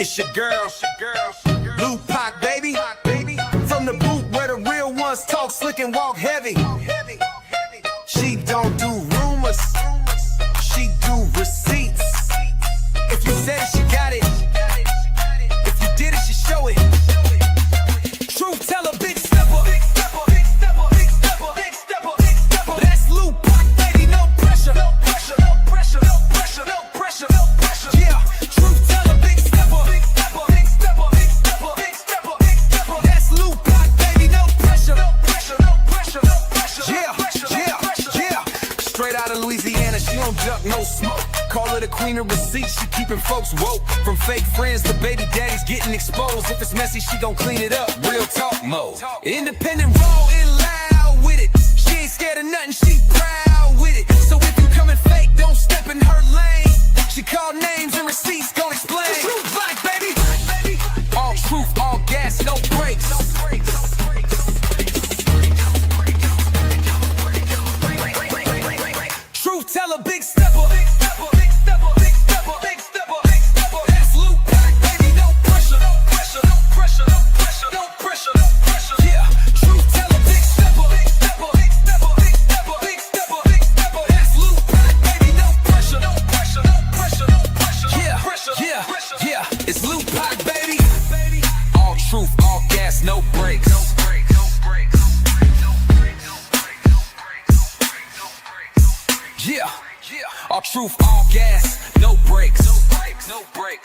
It's your girl, Lou Pac, baby. From the booth where the real ones talk slick and walk heavy. She don't do rumors, she do receipts. If you said it, she got it. If you did it, she show it. Truth teller, big stepper. That's Lou Pac, baby, no pressure. Yeah, truth teller, big stepper. That's Lou Pac, baby, no pressure. Yeah. Straight out of Louisiana, she don't duck, no smoke. Call her the queen of receipts, she keeping folks woke. From fake friends to baby daddies getting exposed. If it's messy, she gon' clean it up. Real talk mode. Independent, raw and loud with it. She ain't scared of nothing, she proud with it. So if you coming fake, don't step in her lane. She call names and receipts, gon' explain. Truth like, baby. All truth, all gas, no brakes. Truth teller, big stepper. That's Lou Pac, baby, no pressure. Yeah, truth teller, big stepper. That's Lou Pac, baby, no pressure. Yeah, it's Lou Pac, baby. All truth, all gas, no brakes. Yeah, all truth, all gas, no brakes. No brakes.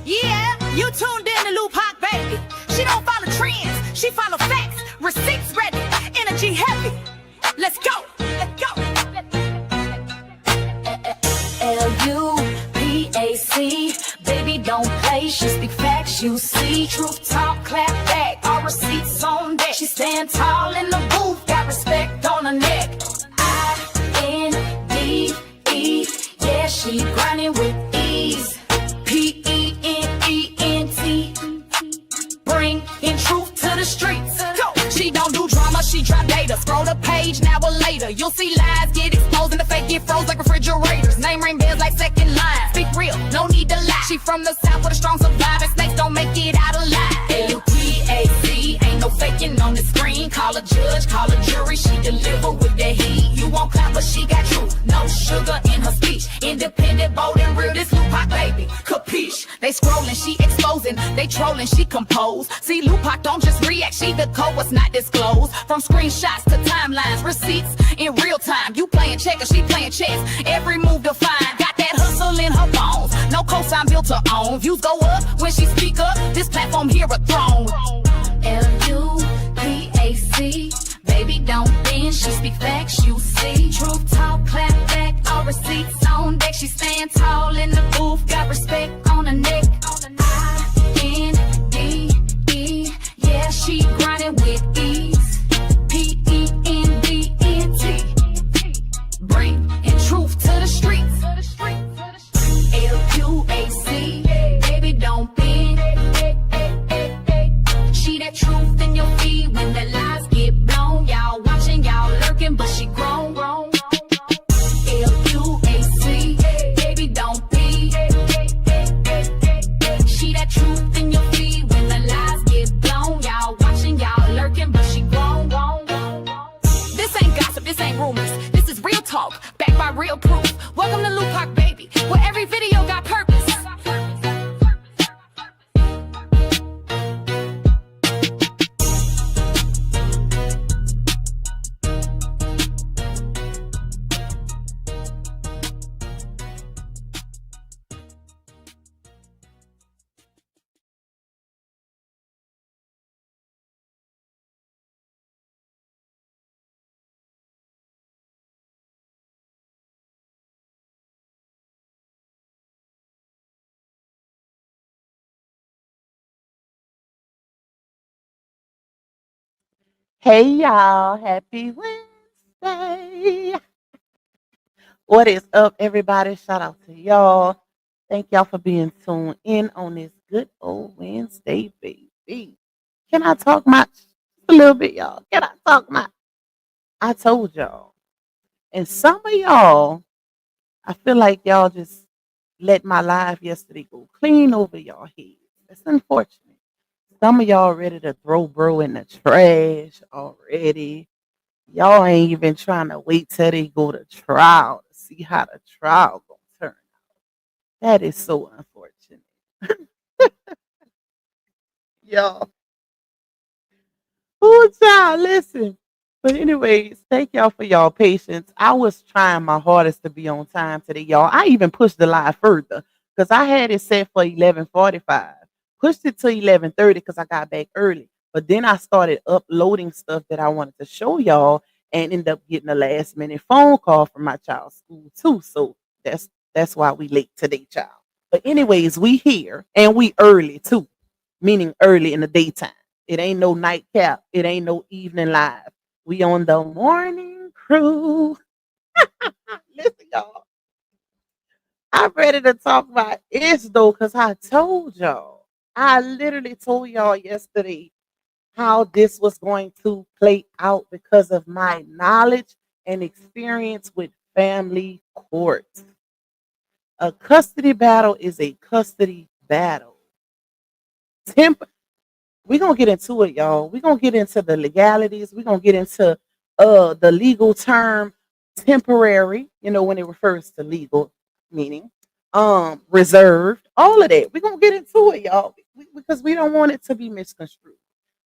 Yeah, you tuned in to Lou Pac, baby. She don't follow trends, she follow facts. Receipts ready, energy heavy. Let's go. L-U-P-A-C, baby don't play, she speak facts, you see. Truth talk, clap back, all receipts on deck. She stand tall in the booth, got respect on her neck. I-N-D-E, yeah, she grinding with ease. P-E-N-E-N-T, bring in truth to the streets. Go. She don't do drama, she try data. Scroll the page, now or later. You'll see lies get exposed and the fake get froze like refrigerators. Name ring bells like second line. Speak real, no need to lie. She from the south with a strong survivor. Snakes don't make it out alive. L-U-P-A-C, ain't no faking on the screen. Call a judge, call a jury, she deliver with the heat. You won't clap, but she got truth, no sugar in her speech. Independent, bold and real, this Lou Pac, baby, capiche. They scrolling, she exposing. They trolling, she compose. See, Lou Pac don't just react, she the code what's not disclosed. From screenshots to timelines, receipts in real time. You playing checkers, she playing chess. Every move defined, got that hustle in her bones. No cosign built to own. Views go up when she speak up. This platform here a throne. L-U-P-A-C, baby don't bend, she speak facts, you see. Truth talk, clap back, all receipts on deck. She stand tall in the booth, got respect on her neck. I-N-D-E, yeah, she grinding with ease. P-E-N-D-N-T, bring in truth to the streets. L-U-A-C, baby don't bend. She that truth in your feed when the lies get blown. Y'all watching, y'all lurking, but she grown. L-U-A-C, baby don't be. She that truth in your feed when the lies get blown. Y'all watching, y'all lurking, but she grown. This ain't gossip, this ain't rumors. This is real talk, backed by real proof. Welcome to Lou Pac, baby, where every video got purpose. Hey y'all, happy Wednesday. What is up, everybody? Shout out to y'all. Thank y'all for being tuned in on this good old Wednesday, baby. Can I talk my a little bit, y'all? Can I talk my? I told y'all, and some of y'all, I feel like y'all just let my live yesterday go clean over y'all heads. That's unfortunate. Some of y'all ready to throw bro in the trash already. Y'all ain't even trying to wait till they go to trial to see how the trial gonna turn. That is so unfortunate. Y'all. Oh, child, listen. But anyways, thank y'all for y'all patience. I was trying my hardest to be on time today, y'all. I even pushed the live further because I had it set for 11:45. Pushed it to 11:30 because I got back early. But then I started uploading stuff that I wanted to show y'all and ended up getting a last minute phone call from my child's school too. So that's why we late today, child. But anyways, we here and we early too, meaning early in the daytime. It ain't no nightcap. It ain't no evening live. We on the morning crew. Listen, y'all. I'm ready to talk about this though, because I told y'all. I literally told y'all yesterday how this was going to play out because of my knowledge and experience with family court. A custody battle is a custody battle. Temp- we're gonna get into it, y'all. We're gonna get into the legalities. We're gonna get into the legal term temporary, when it refers to legal meaning, reserved, all of that. We're gonna get into it, y'all, because we don't want it to be misconstrued.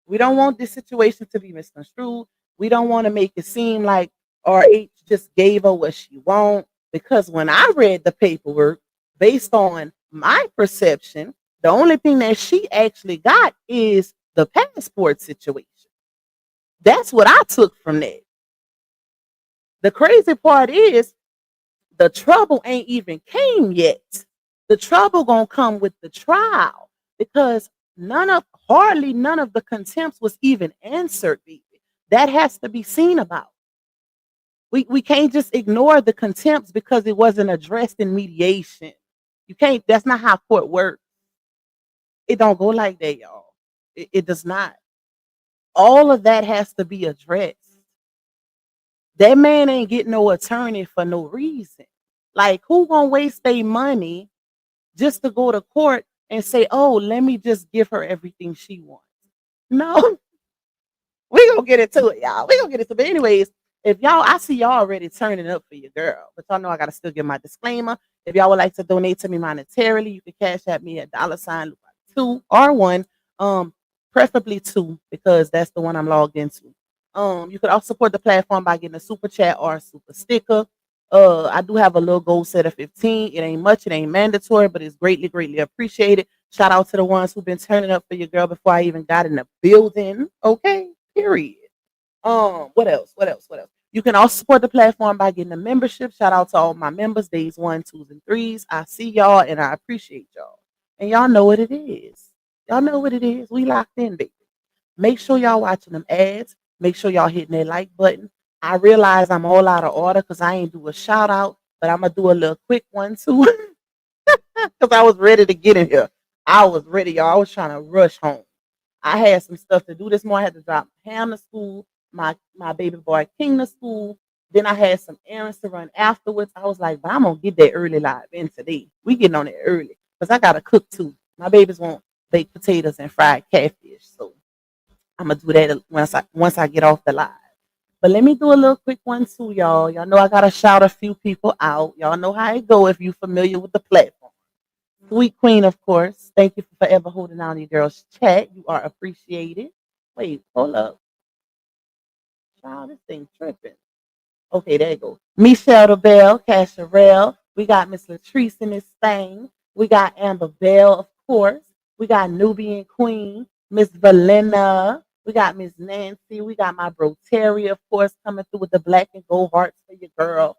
We don't want this situation to be misconstrued. We don't want to make it seem like RH just gave her what she want. Because when I read the paperwork, based on my perception, the only thing that she actually got is the passport situation. That's what I took from that. The crazy part is the trouble ain't even came yet. The trouble gonna come with the trial because hardly none of the contempts was even answered, baby. That has to be seen about. We can't just ignore the contempts because it wasn't addressed in mediation. You can't, that's not how court works. It don't go like that, y'all. It does not. All of that has to be addressed. That man ain't getting no attorney for no reason. Like, who gonna waste their money just to go to court and say, "Oh, let me just give her everything she wants"? No, we gonna get into it, y'all. We gonna get into it. But anyways, if y'all, I see y'all already turning up for your girl, but y'all know I gotta still give my disclaimer. If y'all would like to donate to me monetarily, you can cash at me at $2 or 1, preferably 2 because that's the one I'm logged into. You could also support the platform by getting a super chat or a super sticker. I do have a little goal set of 15. It ain't much, it ain't mandatory, but it's greatly, greatly appreciated. Shout out to the ones who've been turning up for your girl before I even got in the building. Okay, period. What else? What else? What else? You can also support the platform by getting a membership. Shout out to all my members, days 1, 2s, and 3s. I see y'all and I appreciate y'all. And y'all know what it is. Y'all know what it is. We locked in, baby. Make sure y'all watching them ads. Make sure y'all hitting that like button. I realize I'm all out of order because I ain't do a shout out, but I'm gonna do a little quick one too. Because I was ready to get in here. I was ready, y'all. I was trying to rush home. I had some stuff to do this morning. I had to drop Ham to school, my baby boy King to school. Then I had some errands to run afterwards. I was like, but I'm gonna get that early live in today. We getting on it early because I gotta cook too. My babies want baked potatoes and fried catfish, so I'm gonna do that once I get off the live. But let me do a little quick one too, y'all. Y'all know I gotta shout a few people out. Y'all know how it go if you're familiar with the platform. Sweet Queen, of course. Thank you for forever holding down your girl's chat. You are appreciated. Wait, hold up. Child, this thing tripping. Okay, there you go. Michelle the Bell, Casharel. We got Miss Latrice in this thing. We got Amber Bell, of course. We got Nubian Queen, Miss Valena. We got Miss Nancy. We got my bro Terry, of course, coming through with the black and gold hearts for your girl.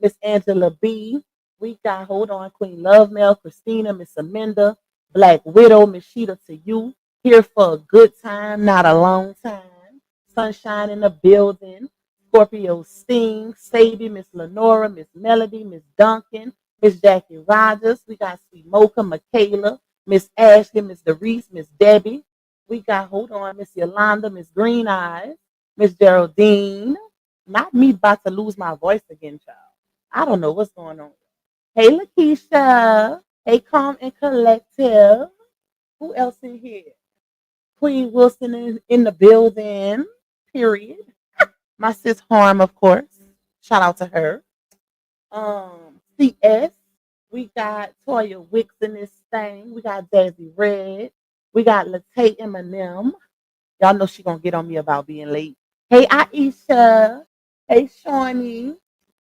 Miss Angela B. We got, hold on, Queen Love Mail, Christina, Miss Amanda, Black Widow, Miss Sheeta to you. Here for a good time, not a long time. Sunshine in the building. Scorpio Sting, Sadie, Miss Lenora, Miss Melody, Miss Duncan, Miss Jackie Rogers. We got Sweet Mocha, Michaela, Miss Ashley, Miss Doris, Miss Debbie. We got, hold on, Miss Yolanda, Miss Green Eyes, Miss Geraldine. Not me about to lose my voice again, child. I don't know what's going on. Hey, Lakeisha. Hey, Calm and Collective. Who else in here? Queen Wilson in the building. Period. My sis Harm, of course. Shout out to her. CS. We got Toya Wicks in this thing. We got Jazzy Red. We got Latte Eminem. Y'all know she gonna get on me about being late. Hey Aisha. Hey Shawnee.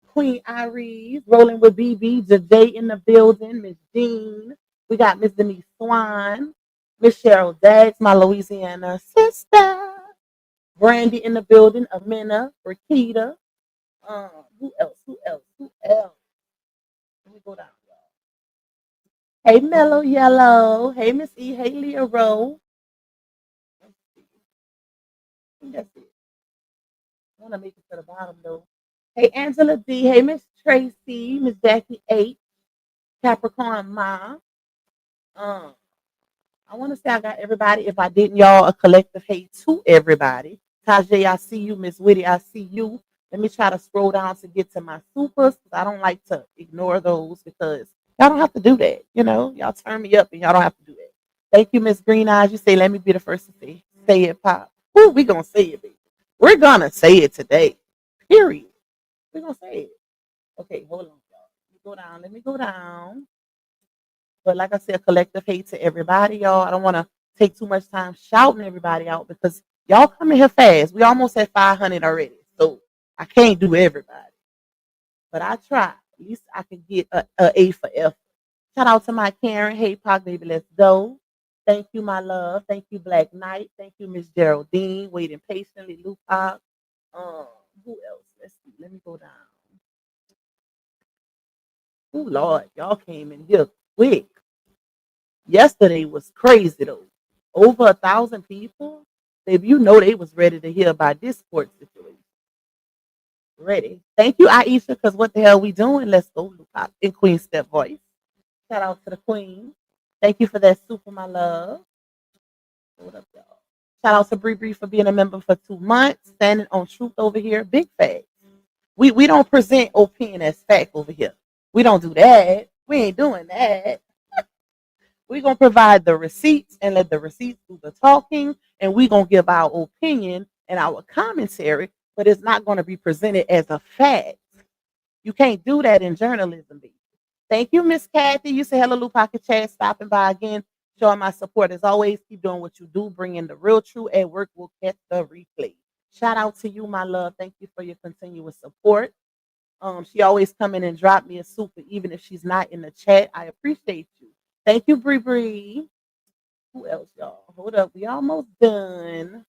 Queen Iris. Rolling with BB. Jade in the building. Miss Jean. We got Miss Denise Swan. Miss Cheryl Dags, my Louisiana sister. Brandy in the building. Amina. Rakita. Who else? Who else? Who else? Let me go down, y'all. Hey, Mellow Yellow. Hey, Miss E. Hey, Leah Rowe. I think that's it. I want to make it to the bottom, though. Hey, Angela D. Hey, Miss Tracy. Miss Jackie H. Capricorn Ma. I want to say I got everybody. If I didn't, y'all, a collective hate to everybody. Tajay, I see you. Miss Whitty, I see you. Let me try to scroll down to get to my supers. I don't like to ignore those because y'all don't have to do that. You know, y'all turn me up and y'all don't have to do that. Thank you, Miss Green Eyes. You say, let me be the first to say it, Pop. Ooh, we going to say it, baby. We're going to say it today. Period. We're going to say it. Okay, hold on, y'all. Let me go down. But like I said, collective hate to everybody, y'all. I don't want to take too much time shouting everybody out because y'all coming here fast. We almost at 500 already. So I can't do everybody. But I try. At least I can get a for effort. Shout out to my Karen. Hey, Pac, baby, let's go. Thank you, my love. Thank you, Black Knight. Thank you, Miss Geraldine. Waiting patiently, Lupac. Who else? Let's see. Let me go down. Oh, Lord. Y'all came in here quick. Yesterday was crazy, though. Over 1,000 people. Baby, you know they was ready to hear about this court situation. Ready. Thank you, Aisha, because what the hell we doing? Let's go, Lupac, in Queen Step voice. Shout out to the Queen. Thank you for that super, my love. Hold up, y'all. Shout out to Bree Bree for being a member for 2 months. Standing on truth over here. Big facts. We don't present opinion as fact over here. We don't do that. We ain't doing that. We're going to provide the receipts and let the receipts do the talking. And we're going to give our opinion and our commentary, but it's not going to be presented as a fact. You can't do that in journalism, baby. Thank you, Miss Kathy. You say hello, Pocket Chat, stopping by again, showing my support. As always, keep doing what you do. Bring in the real true at work. We'll catch the replay. Shout out to you, my love. Thank you for your continuous support. She always come in and drop me a super, even if she's not in the chat. I appreciate you. Thank you, Bree Bree. Who else, y'all? Hold up. We almost done.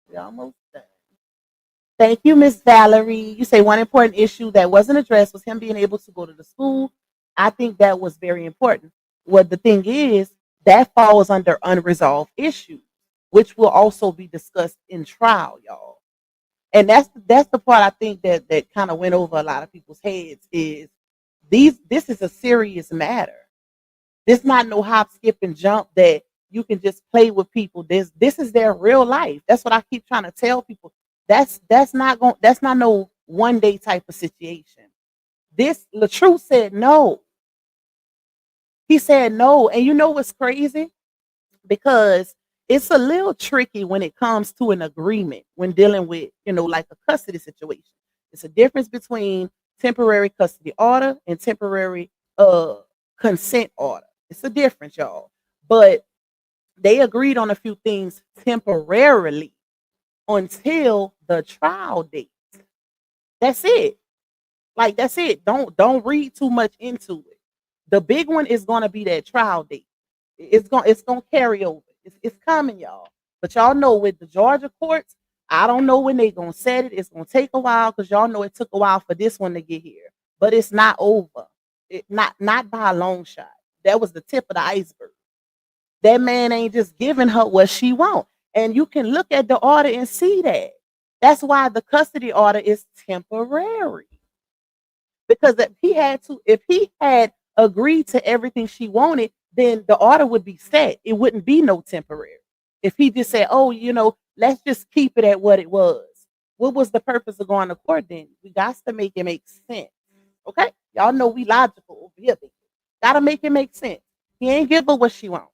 Thank you, Miss Valerie. You say one important issue that wasn't addressed was him being able to go to the school. I think that was very important. What the thing is, that falls under unresolved issues, which will also be discussed in trial, y'all. And that's the part I think that kind of went over a lot of people's heads is this is a serious matter. This not no hop, skip, and jump that you can just play with people. This is their real life. That's what I keep trying to tell people. That's not no one day type of situation. This LaTrue said no. He said no. And you know what's crazy? Because it's a little tricky when it comes to an agreement when dealing with, like a custody situation. It's a difference between temporary custody order and temporary consent order. It's a difference, y'all. But they agreed on a few things temporarily until the trial date. That's it. Like, that's it. Don't read too much into it. The big one is going to be that trial date. It's going to carry over. It's coming, y'all. But y'all know with the Georgia courts, I don't know when they're going to set it. It's going to take a while because y'all know it took a while for this one to get here. But it's not over. Not by a long shot. That was the tip of the iceberg. That man ain't just giving her what she wants. And you can look at the order and see that. That's why the custody order is temporary. Because if he had agreed to everything she wanted, then the order would be set. It wouldn't be no temporary. If he just said, "Oh, let's just keep it at what it was," what was the purpose of going to court then? We got to make it make sense. Okay, y'all know we logical over here. Gotta make it make sense. He ain't give her what she wants.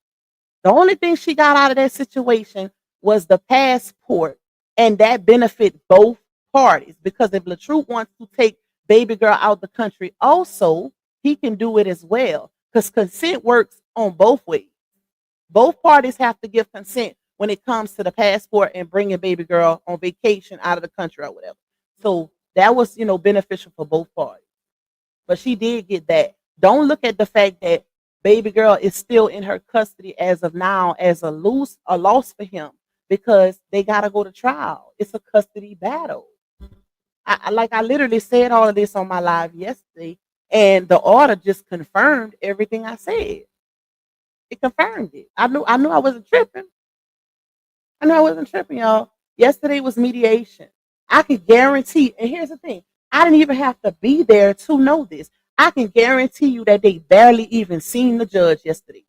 The only thing she got out of that situation was the passport, and that benefit both parties. Because if LaTruth wants to take baby girl out the country, also he can do it as well. Because consent works on both ways. Both parties have to give consent when it comes to the passport and bringing baby girl on vacation out of the country or whatever. So that was, beneficial for both parties. But she did get that. Don't look at the fact that baby girl is still in her custody as of now as a loss for him, because they gotta go to trial. It's a custody battle. I literally said all of this on my live yesterday, and the order just confirmed everything I said. It confirmed it. I knew I wasn't tripping. I knew I wasn't tripping, y'all. Yesterday was mediation. I could guarantee, and here's the thing, I didn't even have to be there to know this. I can guarantee you that they barely even seen the judge yesterday.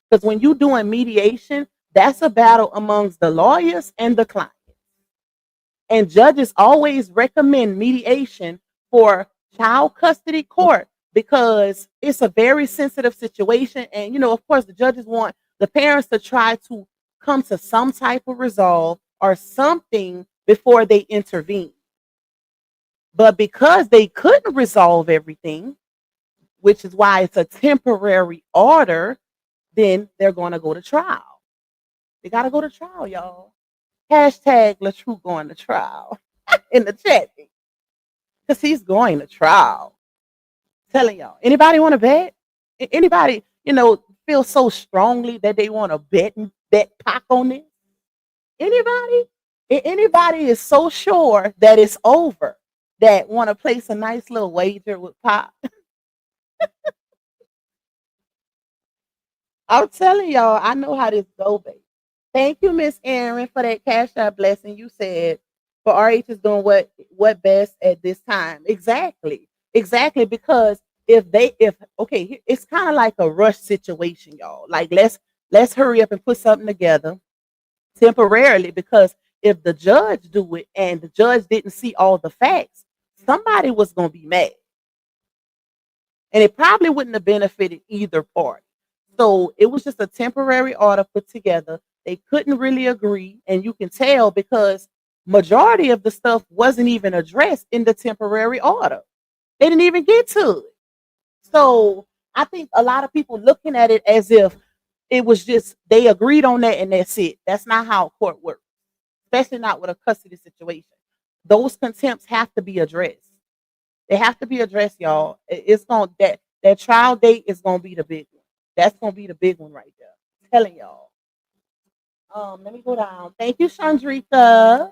Because when you're doing mediation, that's a battle amongst the lawyers and the client. And judges always recommend mediation for child custody court because it's a very sensitive situation. And, of course, the judges want the parents to try to come to some type of resolve or something before they intervene. But because they couldn't resolve everything, which is why it's a temporary order, then they're going to go to trial. They got to go to trial, y'all. Hashtag LaTruth going to trial in the chat. Because he's going to trial. Telling y'all. Anybody want to bet? Anybody, feel so strongly that they want to bet Pac on this? Anybody? Anybody is so sure that it's over that want to place a nice little wager with Pac? I'm telling y'all, I know how this go, baby. Thank you, Miss Aaron, for that cash out blessing. You said for RH is doing what best at this time. Exactly. Because if okay, it's kind of like a rush situation, y'all. Like let's hurry up and put something together temporarily, because if the judge do it and the judge didn't see all the facts, somebody was gonna be mad. And it probably wouldn't have benefited either party. So it was just a temporary order put together. They couldn't really agree, and you can tell because majority of the stuff wasn't even addressed in the temporary order. They didn't even get to it. So I think a lot of people looking at it as if it was just they agreed on that and that's it. That's not how court works, especially not with a custody situation. Those contempts have to be addressed. They have to be addressed, y'all. It's going that trial date is gonna be the big one. That's gonna be the big one right there. I'm telling y'all. Let me go down. Thank you, Chandrika.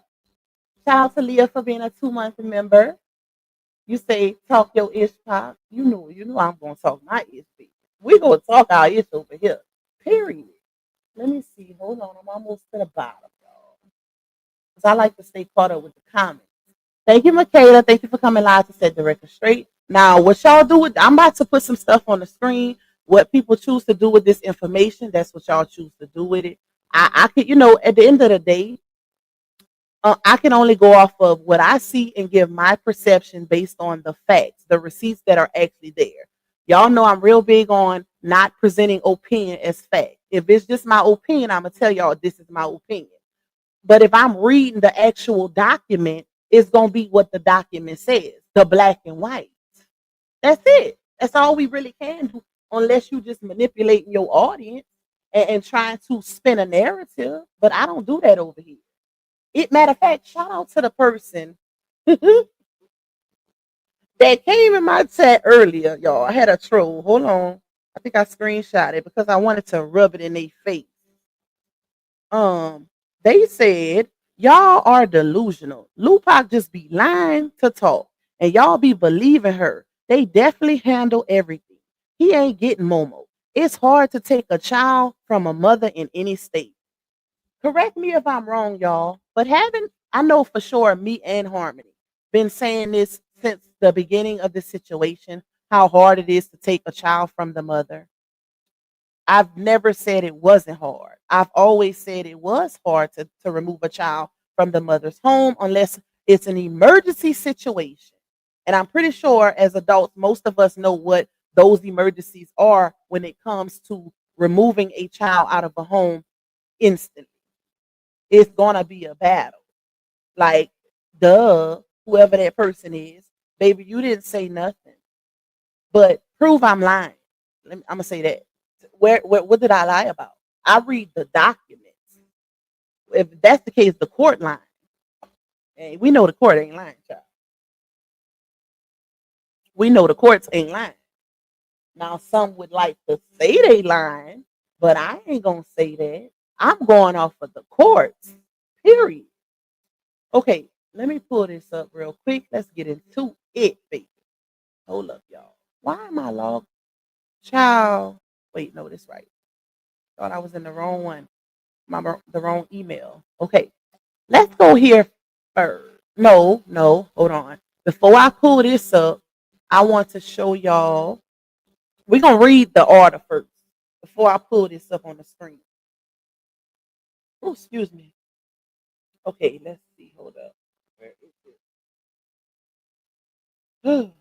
Shout out to Leah for being a 2-month member. You say talk your ish, Pop. You know I'm gonna talk my ish. We gonna talk our ish over here. Period. Let me see. Hold on. I'm almost to the bottom, y'all. Because I like to stay caught up with the comments. Thank you, Michaela. Thank you for coming live to set the record straight. Now, what y'all do with I'm about to put some stuff on the screen. What people choose to do with this information, that's what y'all choose to do with it. I could, at the end of the day, I can only go off of what I see and give my perception based on the facts, the receipts that are actually there. Y'all know I'm real big on not presenting opinion as fact. If it's just my opinion, I'm going to tell y'all this is my opinion. But if I'm reading the actual document, it's going to be what the document says, the black and white. That's it. That's all we really can do, unless you just manipulating your audience and trying to spin a narrative. But I don't do that over here. Matter of fact, shout out to the person that came in my chat earlier, y'all. I had a troll. Hold on. I think I screenshot it because I wanted to rub it in their face. They said, y'all are delusional. Lupac just be lying to talk, and y'all be believing her. They definitely handle everything. He ain't getting Momo. It's hard to take a child from a mother in any state. Correct me if I'm wrong, y'all, but I know for sure me and Harmony been saying this since the beginning of the situation, how hard it is to take a child from the mother. I've never said it wasn't hard. I've always said it was hard to remove a child from the mother's home unless it's an emergency situation. And I'm pretty sure as adults, most of us know what those emergencies are when it comes to removing a child out of a home instantly. It's going to be a battle. Like, duh, whoever that person is, baby, you didn't say nothing. But prove I'm lying. I'm going to say that. What did I lie about? I read the documents. If that's the case, the court lying. And we know the court ain't lying, child. We know the courts ain't lying. Now, some would like to say they lying, but I ain't gonna say that. I'm going off of the courts. Period. Okay, let me pull this up real quick. Let's get into it, baby. Hold up, y'all. Why am I logged? Child. Wait, no, this right. Thought I was in the wrong one. The wrong email. Okay, let's go here first. No, hold on. Before I pull this up, I want to show y'all. We're gonna read the order first before I pull this up on the screen. Oh, excuse me. Okay, let's see. Hold up. Where is it?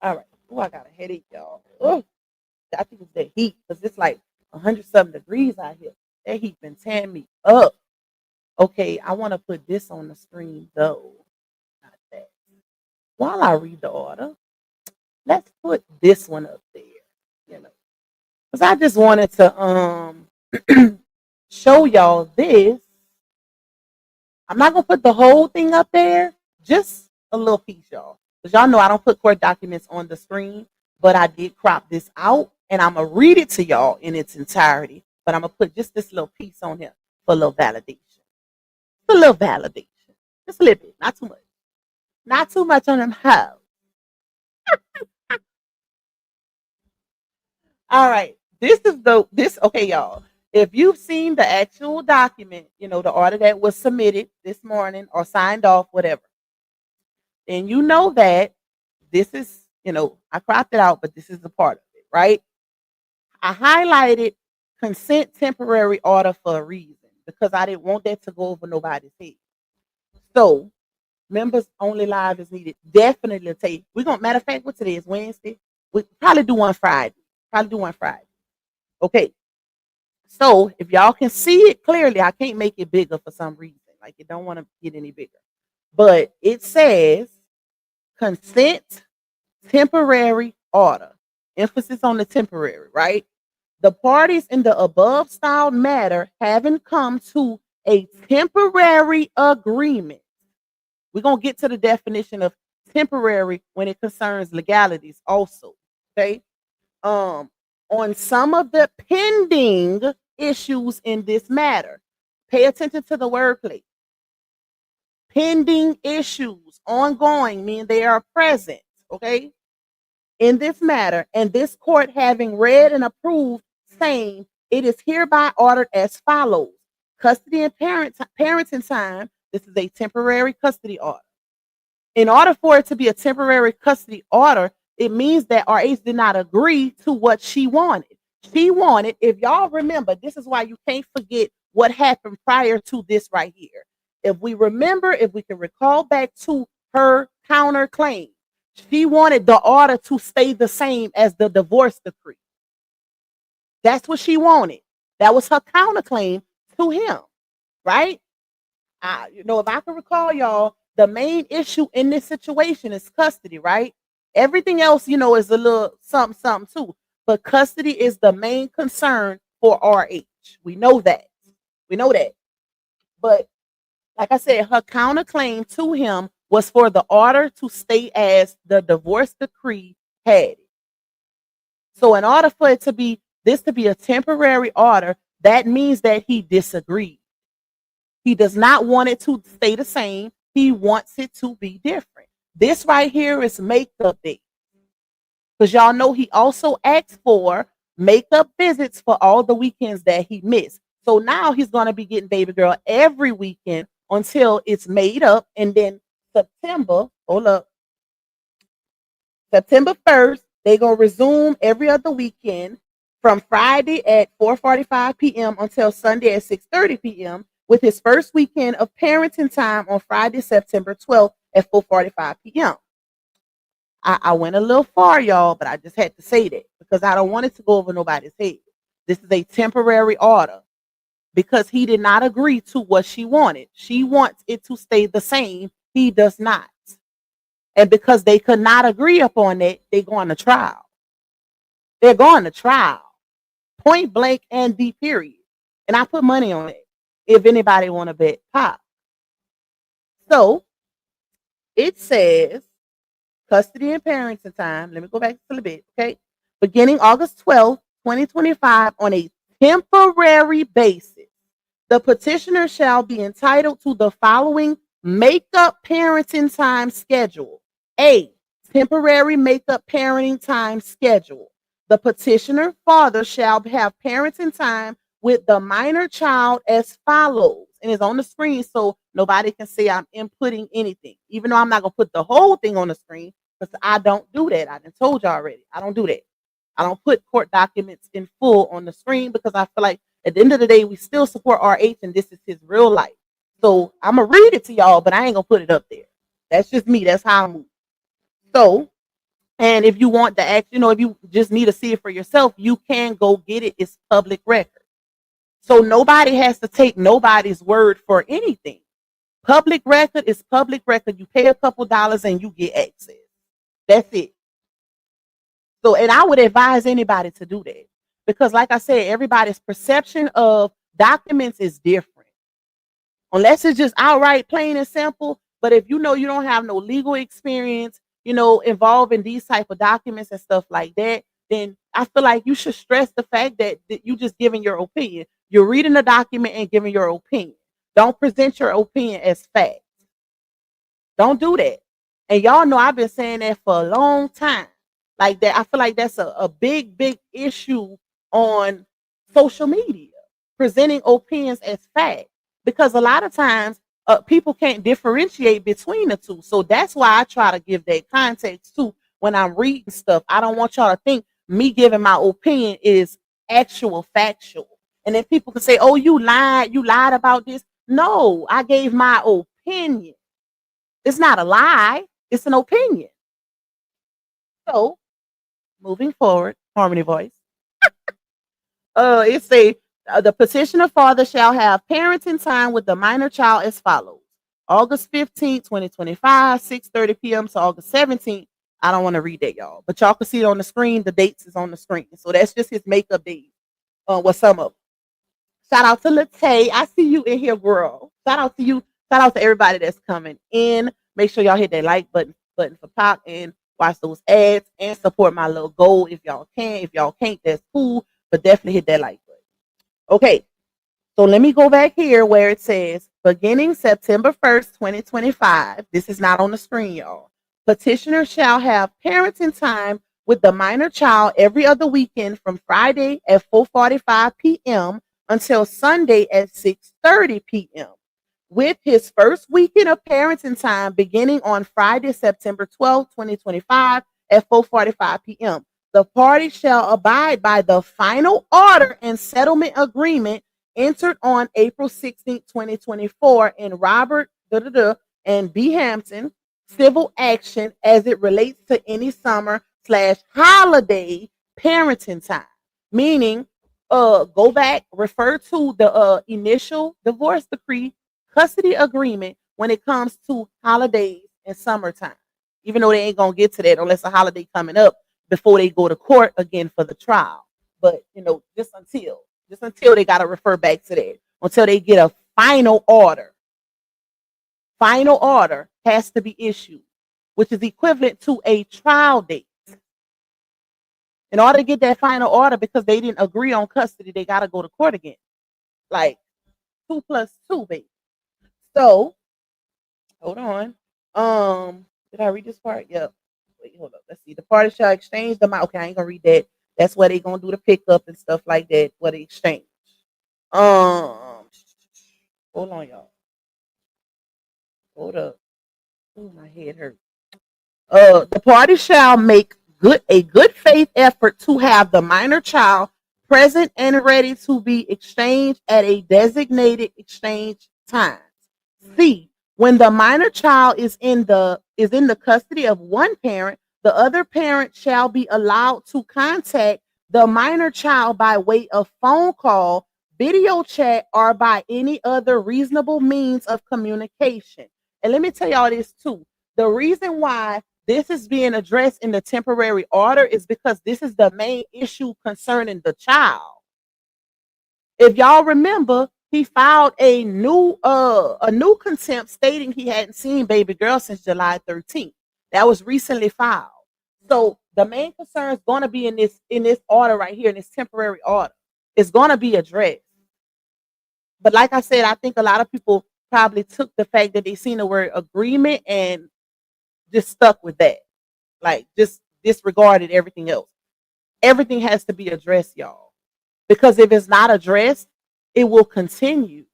All right. Oh, I got a headache, y'all. Oh, I think it's the heat because it's like 100-something degrees out here. That heat been tearing me up. Okay, I want to put this on the screen though. Not that. While I read the order, let's put this one up there. You know, because I just wanted to show y'all this. I'm not gonna put the whole thing up there, just a little piece, y'all. Because y'all know I don't put court documents on the screen, but I did crop this out and I'm gonna read it to y'all in its entirety. But I'm gonna put just this little piece on here for a little validation. A little validation. Just a little bit, not too much. Not too much on them hoes. All right. Okay, y'all. If you've seen the actual document, you know, the order that was submitted this morning or signed off, whatever, then you know that this is, you know, I cropped it out, but this is a part of it, right? I highlighted consent temporary order for a reason because I didn't want that to go over nobody's head. So, members only live is needed. Definitely take. Matter of fact, what today is Wednesday? We probably do one Friday. Okay. So if y'all can see it clearly, I can't make it bigger for some reason. Like it don't want to get any bigger. But it says consent temporary order. Emphasis on the temporary, right? The parties in the above styled matter having come to a temporary agreement. We're going to get to the definition of temporary when it concerns legalities also. Okay. On some of the pending issues in this matter. Pay attention to the wordplay. Pending issues, ongoing, meaning they are present, okay, in this matter, and this court having read and approved, saying it is hereby ordered as follows. Custody and parenting time, this is a temporary custody order. In order for it to be a temporary custody order, it means that RH did not agree to what she wanted. She wanted, if y'all remember, this is why you can't forget what happened prior to this right here. If we can recall back to her counterclaim, she wanted the order to stay the same as the divorce decree. That's what she wanted. That was her counterclaim to him, right? If I can recall, y'all, the main issue in this situation is custody, right? Everything else, is a little something too. But custody is the main concern for RH. We know that. But like I said, her counterclaim to him was for the order to stay as the divorce decree had it. So in order for it to be a temporary order, that means that he disagreed. He does not want it to stay the same. He wants it to be different. This right here is makeup day. Because y'all know he also asked for makeup visits for all the weekends that he missed. So now he's going to be getting baby girl every weekend until it's made up. And then hold up, September 1st, they're going to resume every other weekend from Friday at 4:45 p.m. until Sunday at 6:30 p.m. with his first weekend of parenting time on Friday, September 12th at 4:45 p.m. I went a little far, y'all, but I just had to say that because I don't want it to go over nobody's head. This is a temporary order because he did not agree to what she wanted. She wants it to stay the same. He does not. And because they could not agree upon it, they're going to trial. They're going to trial. Point blank and the period. And I put money on it if anybody want to bet pop. So it says custody and parenting time. Let me go back a little bit, okay? Beginning August 12th, 2025, on a temporary basis, the petitioner shall be entitled to the following makeup parenting time schedule. A, temporary makeup parenting time schedule. The petitioner father shall have parenting time with the minor child as follows. And it's on the screen so nobody can say I'm inputting anything, even though I'm not going to put the whole thing on the screen because I don't do that. I done told you already. I don't do that. I don't put court documents in full on the screen because I feel like at the end of the day, we still support RH and this is his real life. So I'm going to read it to y'all, but I ain't going to put it up there. That's just me. That's how I move. So, and if you want the act, if you just need to see it for yourself, you can go get it. It's public record. So nobody has to take nobody's word for anything. Public record is public record. You pay a couple dollars and you get access. That's it. So, and I would advise anybody to do that because, like I said, everybody's perception of documents is different. Unless it's just outright plain and simple. But if you don't have no legal experience, involved in these type of documents and stuff like that, then I feel like you should stress the fact that you just giving your opinion. You're reading the document and giving your opinion. Don't present your opinion as fact. Don't do that. And y'all know I've been saying that for a long time. Like that, I feel like that's a big, big issue on social media, presenting opinions as fact. Because a lot of times people can't differentiate between the two. So that's why I try to give that context too when I'm reading stuff. I don't want y'all to think me giving my opinion is actual factual. And then people can say, oh, you lied about this. No, I gave my opinion. It's not a lie. It's an opinion. So moving forward, Harmony voice. It say the petitioner father shall have parenting time with the minor child as follows. August 15th, 2025, 6:30 p.m. to August 17th. I don't want to read that, y'all. But y'all can see it on the screen. The dates is on the screen. So that's just his makeup days. With some of them. Shout out to Latae. I see you in here, girl. Shout out to you. Shout out to everybody that's coming in. Make sure y'all hit that like button for Pop and watch those ads and support my little goal if y'all can. If y'all can't, that's cool. But definitely hit that like button. Okay. So let me go back here where it says beginning September 1st, 2025. This is not on the screen, y'all. Petitioner shall have parenting time with the minor child every other weekend from Friday at 4:45 p.m. until Sunday at 6:30 p.m. with his first weekend of parenting time beginning on Friday, September 12th, 2025 at 4:45 p.m. The party shall abide by the final order and settlement agreement entered on April 16th, 2024 in Robert and B. Hampton civil action as it relates to any summer/holiday parenting time. Meaning, go back, refer to the initial divorce decree custody agreement when it comes to holidays and summertime. Even though they ain't gonna get to that unless a holiday coming up before they go to court again for the trial. But just until they gotta refer back to that. Until they get a final order. Final order has to be issued, which is equivalent to a trial date. In order to get that final order, because they didn't agree on custody, they got to go to court again. Like 2 + 2, baby. So, hold on. Did I read this part? Yep. Wait, hold up. Let's see. The party shall exchange the amount. Okay, I ain't gonna read that. That's where they gonna do the pickup and stuff like that. What they exchange. Hold on, y'all. Hold up. Oh, my head hurts. The party shall make a good faith effort to have the minor child present and ready to be exchanged at a designated exchange time. C. When the minor child is in the custody of one parent, the other parent shall be allowed to contact the minor child by way of phone call, video chat, or by any other reasonable means of communication. And let me tell y'all this too. The reason why this is being addressed in the temporary order is because this is the main issue concerning the child. If y'all remember, he filed a new contempt stating he hadn't seen baby girl since July 13th. That was recently filed. So the main concern is going to be in this order right here, in this temporary order. It's going to be addressed. But like I said, I think a lot of people probably took the fact that they seen the word agreement and just stuck with that. Like just disregarded everything else. Everything has to be addressed, y'all. Because if it's not addressed, it will continue.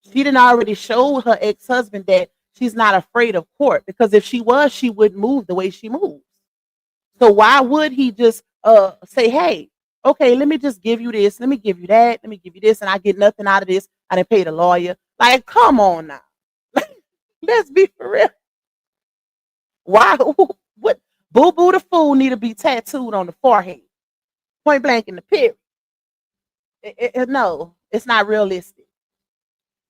She didn't already show her ex-husband that she's not afraid of court. Because if she was, she wouldn't move the way she moves. So why would he just say, hey, okay, let me just give you this, let me give you that, let me give you this, and I get nothing out of this. I didn't pay the lawyer. Like, come on now. Let's be for real. Why? What? Boo Boo the Fool need to be tattooed on the forehead. Point blank in the period. No, it's not realistic.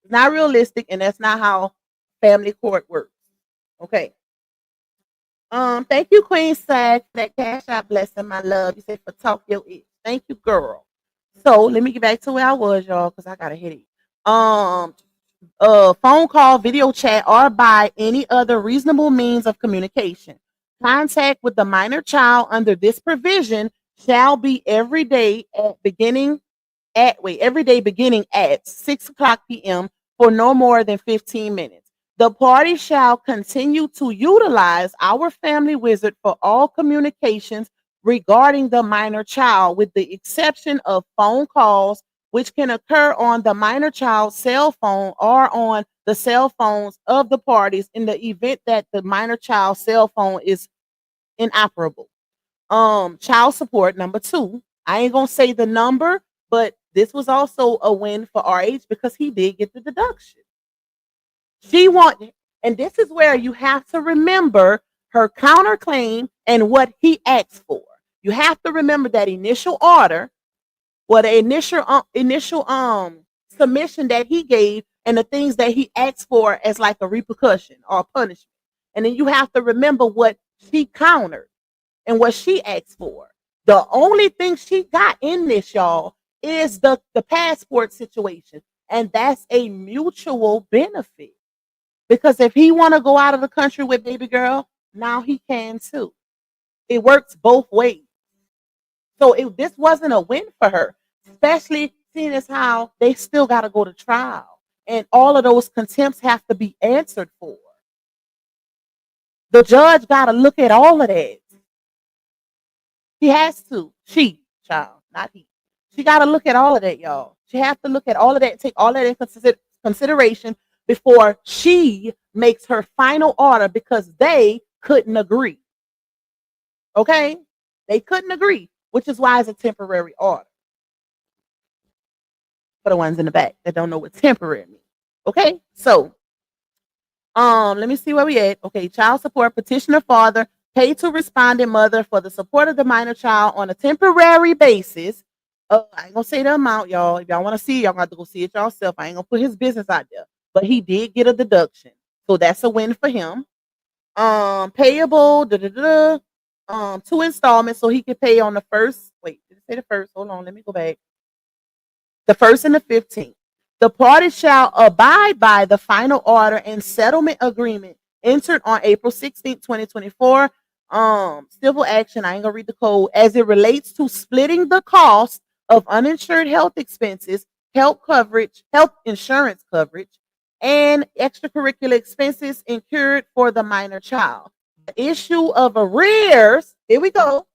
It's not realistic, and that's not how family court works. Okay. Thank you, Queen Sag, for that cash out blessing, my love. You said for talk your itch. Thank you, girl. So let me get back to where I was, y'all, because I got a headache. Phone call, video chat, or by any other reasonable means of communication. Contact with the minor child under this provision shall be every day beginning at 6 o'clock p.m. for no more than 15 minutes. The party shall continue to utilize our family wizard for all communications regarding the minor child, with the exception of phone calls, which can occur on the minor child's cell phone or on the cell phones of the parties in the event that the minor child's cell phone is inoperable. Child support number 2. I ain't gonna say the number, but this was also a win for RH because he did get the deduction. She wanted, and this is where you have to remember her counterclaim and what he asked for. You have to remember that initial order, or the initial submission that he gave, and the things that he asked for as like a repercussion or punishment. And then you have to remember what she countered and what she asked for. The only thing she got in this, y'all, is the passport situation, and that's a mutual benefit. Because if he want to go out of the country with baby girl, now he can too. It works both ways. So this wasn't a win for her, especially seeing as how they still got to go to trial. And all of those contempts have to be answered for. The judge got to look at all of that. He has to. She, child, not he. She got to look at all of that, y'all. She has to look at all of that, take all of that into consideration before she makes her final order, because they couldn't agree. Okay? They couldn't agree, which is why it's a temporary order. For the ones in the back that don't know what temporary means. Okay? So, let me see where we at. Okay, child support, petitioner father, pay to responding mother for the support of the minor child on a temporary basis. I ain't gonna say the amount, y'all. If y'all want to see, y'all got to go see it yourself. I ain't gonna put his business out there. But he did get a deduction. So that's a win for him. Payable, 2 installments, so he can pay on the first. Wait, did it say the first? Hold on, let me go back. The 1st and the 15th. The party shall abide by the final order and settlement agreement entered on April 16th, 2024. Civil action, I ain't gonna read the code, as it relates to splitting the cost of uninsured health expenses, health insurance coverage, and extracurricular expenses incurred for the minor child. The issue of arrears, here we go,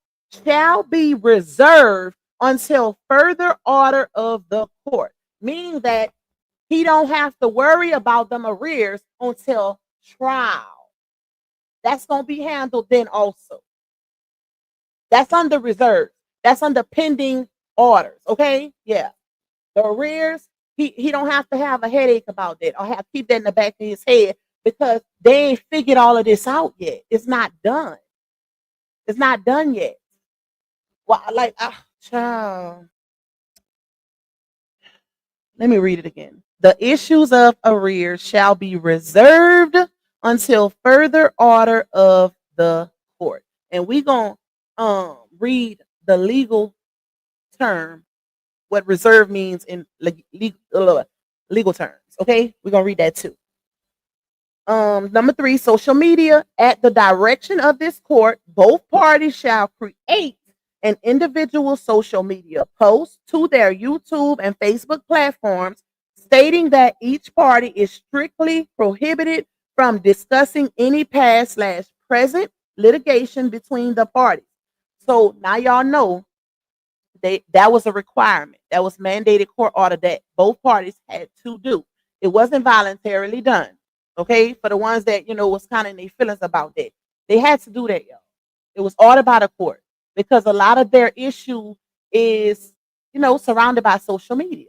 shall be reserved until further order of the court, meaning that he don't have to worry about them arrears until trial. That's going to be handled then also. That's under reserve. That's under pending orders. Okay? Yeah. The arrears, he don't have to have a headache about that or have keep that in the back of his head because they ain't figured all of this out yet. It's not done. It's not done yet. Well, like, child. Let me read it again. The issues of arrears shall be reserved until further order of the court. And we going to read the legal term, what reserve means in legal terms. Okay? We're going to read that too. Number 3, social media. At the direction of this court, both parties shall create an individual social media post to their YouTube and Facebook platforms stating that each party is strictly prohibited from discussing any past/present litigation between the parties. So now y'all know that was a requirement. That was mandated court order that both parties had to do. It wasn't voluntarily done. Okay, for the ones that was kind of in their feelings about that, they had to do that, y'all. It was ordered by the court because a lot of their issue is, surrounded by social media.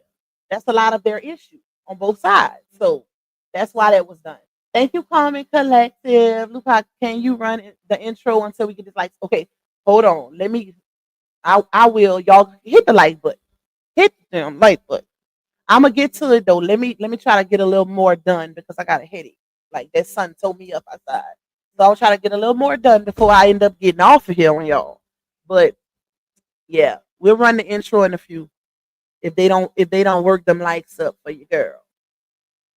That's a lot of their issue on both sides. So that's why that was done. Thank you, Comment Collective. Lupa, can you run the intro until we get this like? Okay, hold on. I will. Y'all hit the like button. Hit them like button. I'm gonna get to it though. Let me try to get a little more done because I got a headache. Like that sun told me up outside. So I'll try to get a little more done before I end up getting off of here on y'all. But yeah, we'll run the intro in a few. If they don't work them likes up for your girl.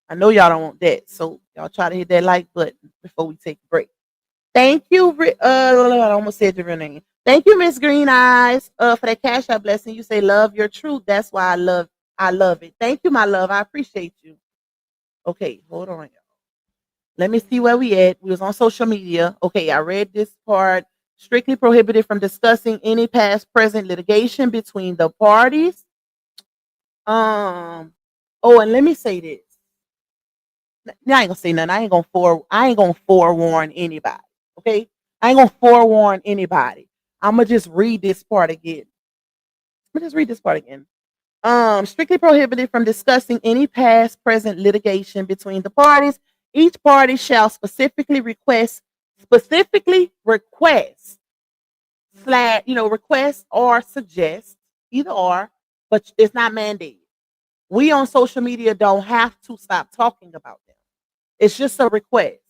I know y'all don't want that. So y'all try to hit that like button before we take a break. Thank you. I almost said your real name. Thank you, Miss Green Eyes, for that cash out blessing. You say love your truth. That's why I love it. Thank you, my love. I appreciate you. Okay, hold on, y'all. Let me see where we at. We was on social media. Okay, I read this part. Strictly prohibited from discussing any past, present litigation between the parties. Oh, and let me say this. Now I ain't gonna say nothing. I ain't gonna forewarn anybody. Okay, I ain't gonna forewarn anybody. I'm gonna just read this part again. Strictly prohibited from discussing any past, present litigation between the parties. Each party shall specifically request request or suggest, either or, but it's not mandated. We on social media don't have to stop talking about them. It's just a request.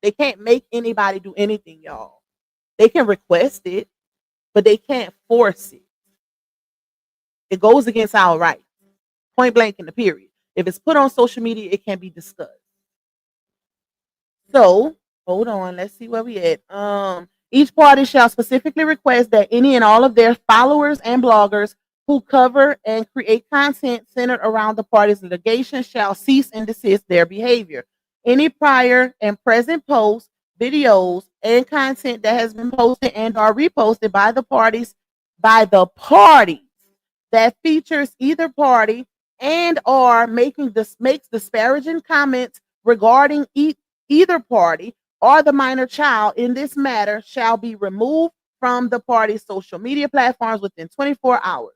They can't make anybody do anything, y'all. They can request it, but they can't force it. It goes against our rights. Point blank in the period. If it's put on social media, it can be discussed. So, hold on. Let's see where we at. Each party shall specifically request that any and all of their followers and bloggers who cover and create content centered around the party's litigation shall cease and desist their behavior. Any prior and present posts, videos, and content that has been posted and or reposted by the parties that features either party and or makes disparaging comments regarding either party or the minor child in this matter shall be removed from the party's social media platforms within 24 hours.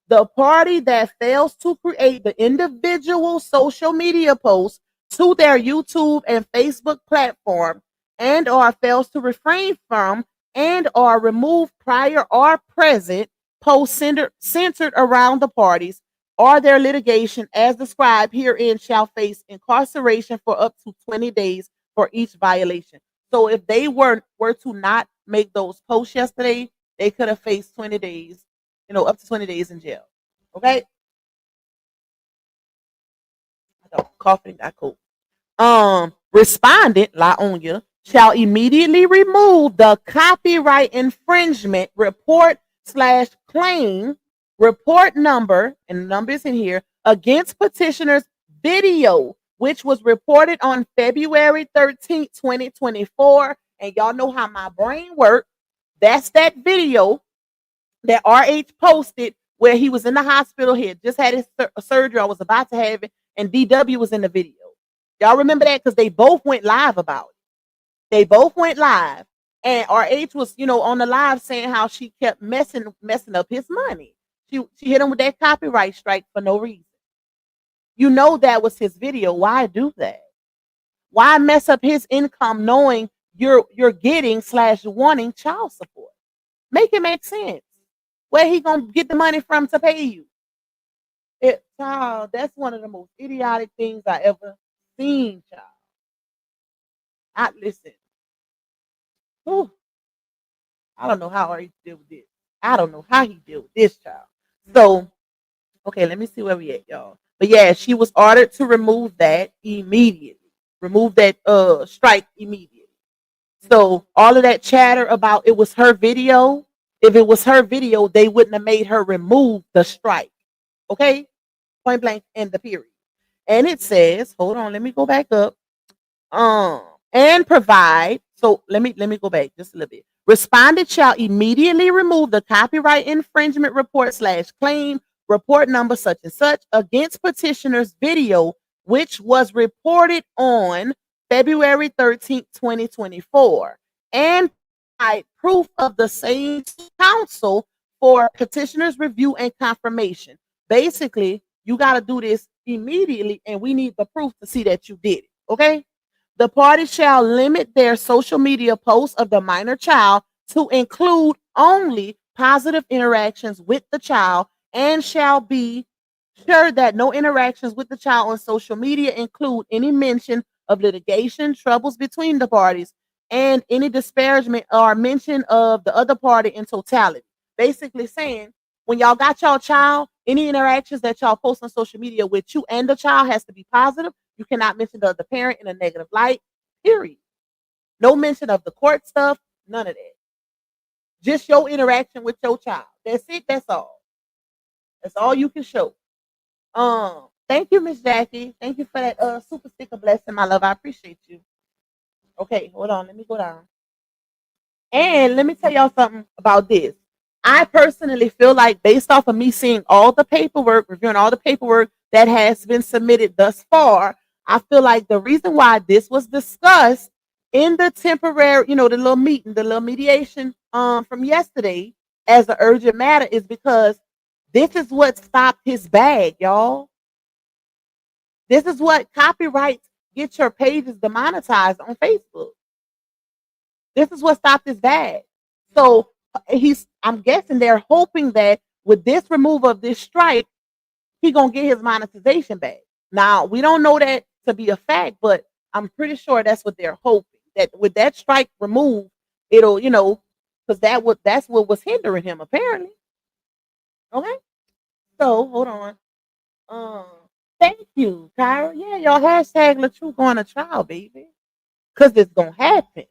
The party that fails to create the individual social media posts to their YouTube and Facebook platform and or fails to refrain from and or remove prior or present posts centered around the parties or their litigation as described herein shall face incarceration for up to 20 days for each violation. So if they were to not make those posts yesterday, they could have faced 20 days, up to 20 days in jail. Okay? Coughing, got cold. Respondent, Laonia, shall immediately remove the copyright infringement report/claim report number, and the number is in here, against petitioner's video, which was reported on February 13th, 2024. And y'all know how my brain works. That's that video that RH posted where he was in the hospital. He had just had his surgery. I was about to have it. And DW was in the video. Y'all remember that? Because they both went live about it. They both went live. And RH was, on the live saying how she kept messing up his money. She hit him with that copyright strike for no reason. That was his video. Why do that? Why mess up his income knowing you're getting / wanting child support? Make it make sense. Where he gonna get the money from to pay you? Child, that's one of the most idiotic things I ever seen, child. I listen. Whew, I don't know how he deal with this. I don't know how he deal with this, child. So, okay, let me see where we at, y'all. But yeah, she was ordered to remove that immediately. Remove that strike immediately. So all of that chatter about it was her video. If it was her video, they wouldn't have made her remove the strike. Okay? Point blank in the period. And it says, hold on, let me go back up. And provide. So let me go back just a little bit. Respondent shall immediately remove the copyright infringement report / claim report number such and such against petitioner's video, which was reported on February 13th, 2024, and provide proof of the same to counsel for petitioner's review and confirmation. Basically, you got to do this immediately, and we need the proof to see that you did it. Okay? The party shall limit their social media posts of the minor child to include only positive interactions with the child and shall be sure that no interactions with the child on social media include any mention of litigation, troubles between the parties, and any disparagement or mention of the other party in totality. Basically saying, when y'all got y'all child, any interactions that y'all post on social media with you and the child has to be positive. You cannot mention the other parent in a negative light, period. No mention of the court stuff, none of that. Just your interaction with your child. That's it, that's all. That's all you can show. Thank you, Miss Jackie. Thank you for that super sticker blessing, my love. I appreciate you. Okay, hold on. Let me go down. And let me tell y'all something about this. I personally feel like, based off of me seeing all the paperwork, reviewing all the paperwork that has been submitted thus far, I feel like the reason why this was discussed in the temporary, the little meeting, the little mediation from yesterday as an urgent matter is because this is what stopped his bag, y'all. This is what copyrights get your pages demonetized on Facebook. This is what stopped his bag. So I'm guessing they're hoping that with this removal of this strike, he's gonna get his monetization back. Now, we don't know that to be a fact, but I'm pretty sure that's what they're hoping. That with that strike removed, it'll, because that's what was hindering him, apparently. Okay. So hold on. Thank you, Kyra. Yeah, y'all hashtag LaTrue going to trial, baby. Cause it's gonna happen.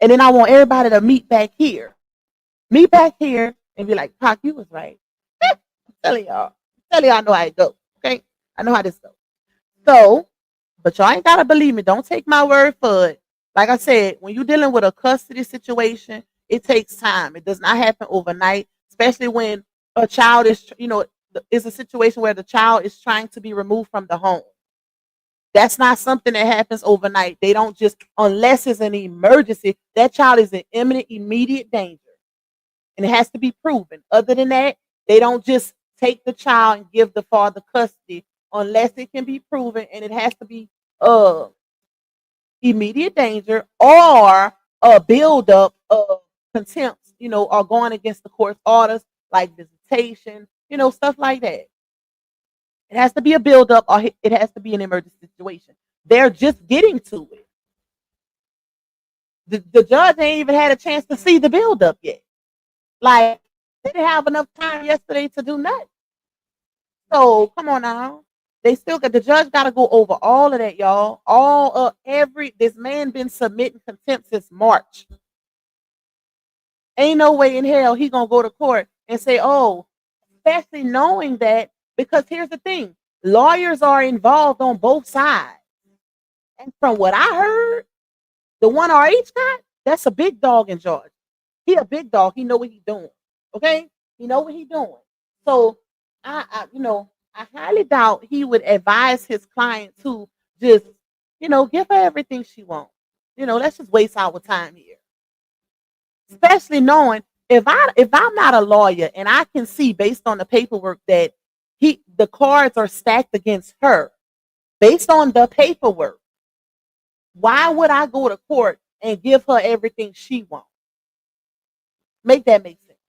And then I want everybody to meet back here. Meet back here and be like, Pac, you was right. I'm telling y'all. I know how it goes. Okay? I know how this goes. So, but y'all ain't gotta believe me. Don't take my word for it. Like I said, when you're dealing with a custody situation, it takes time. It does not happen overnight, especially when a child is, is a situation where the child is trying to be removed from the home. That's not something that happens overnight. They don't just, unless it's an emergency, that child is in imminent, immediate danger. And it has to be proven. Other than that, they don't just take the child and give the father custody unless it can be proven, and it has to be immediate danger or a buildup of contempt, or going against the court's orders like visitation, stuff like that. It has to be a buildup or it has to be an emergency situation. They're just getting to it. The judge ain't even had a chance to see the buildup yet. Like, they didn't have enough time yesterday to do nothing. So come on now. They still got, the judge got to go over all of that, y'all. This man been submitting contempt since March. Ain't no way in hell he gonna go to court and say, oh, especially knowing that, because here's the thing, lawyers are involved on both sides. And from what I heard, the one RH got, that's a big dog in Georgia. He a big dog. He know what he doing. Okay? He know what he doing. So I highly doubt he would advise his client to just Give her everything she wants. Let's just waste our time here. Especially knowing if I'm not a lawyer and I can see based on the paperwork that the cards are stacked against her based on the paperwork, why would I go to court and give her everything she wants? Make that make sense.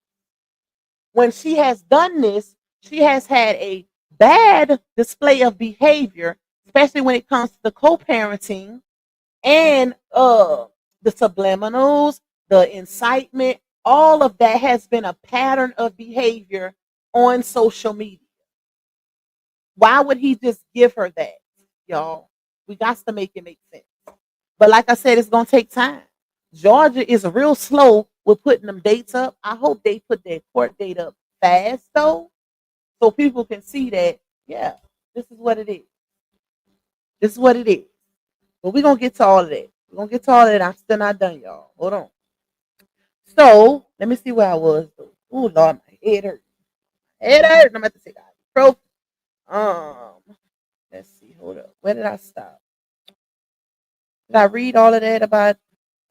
When she has done this, she has had a bad display of behavior, especially when it comes to the co-parenting and the subliminals, the incitement. All of that has been a pattern of behavior on social media. Why would he just give her that, y'all? We got to make it make sense. But like I said, it's going to take time. Georgia is real slow with putting them dates up. I hope they put their court date up fast, though, so people can see that, yeah, this is what it is. This is what it is. But we're going to get to all of that. We're going to get to all of that. I'm still not done, y'all. Hold on. So, let me see where I was. Oh, Lord, my head hurt. Head hurt. I'm about to take ibuprofen. Let's see. Hold up. Where did I stop? Did I read all of that about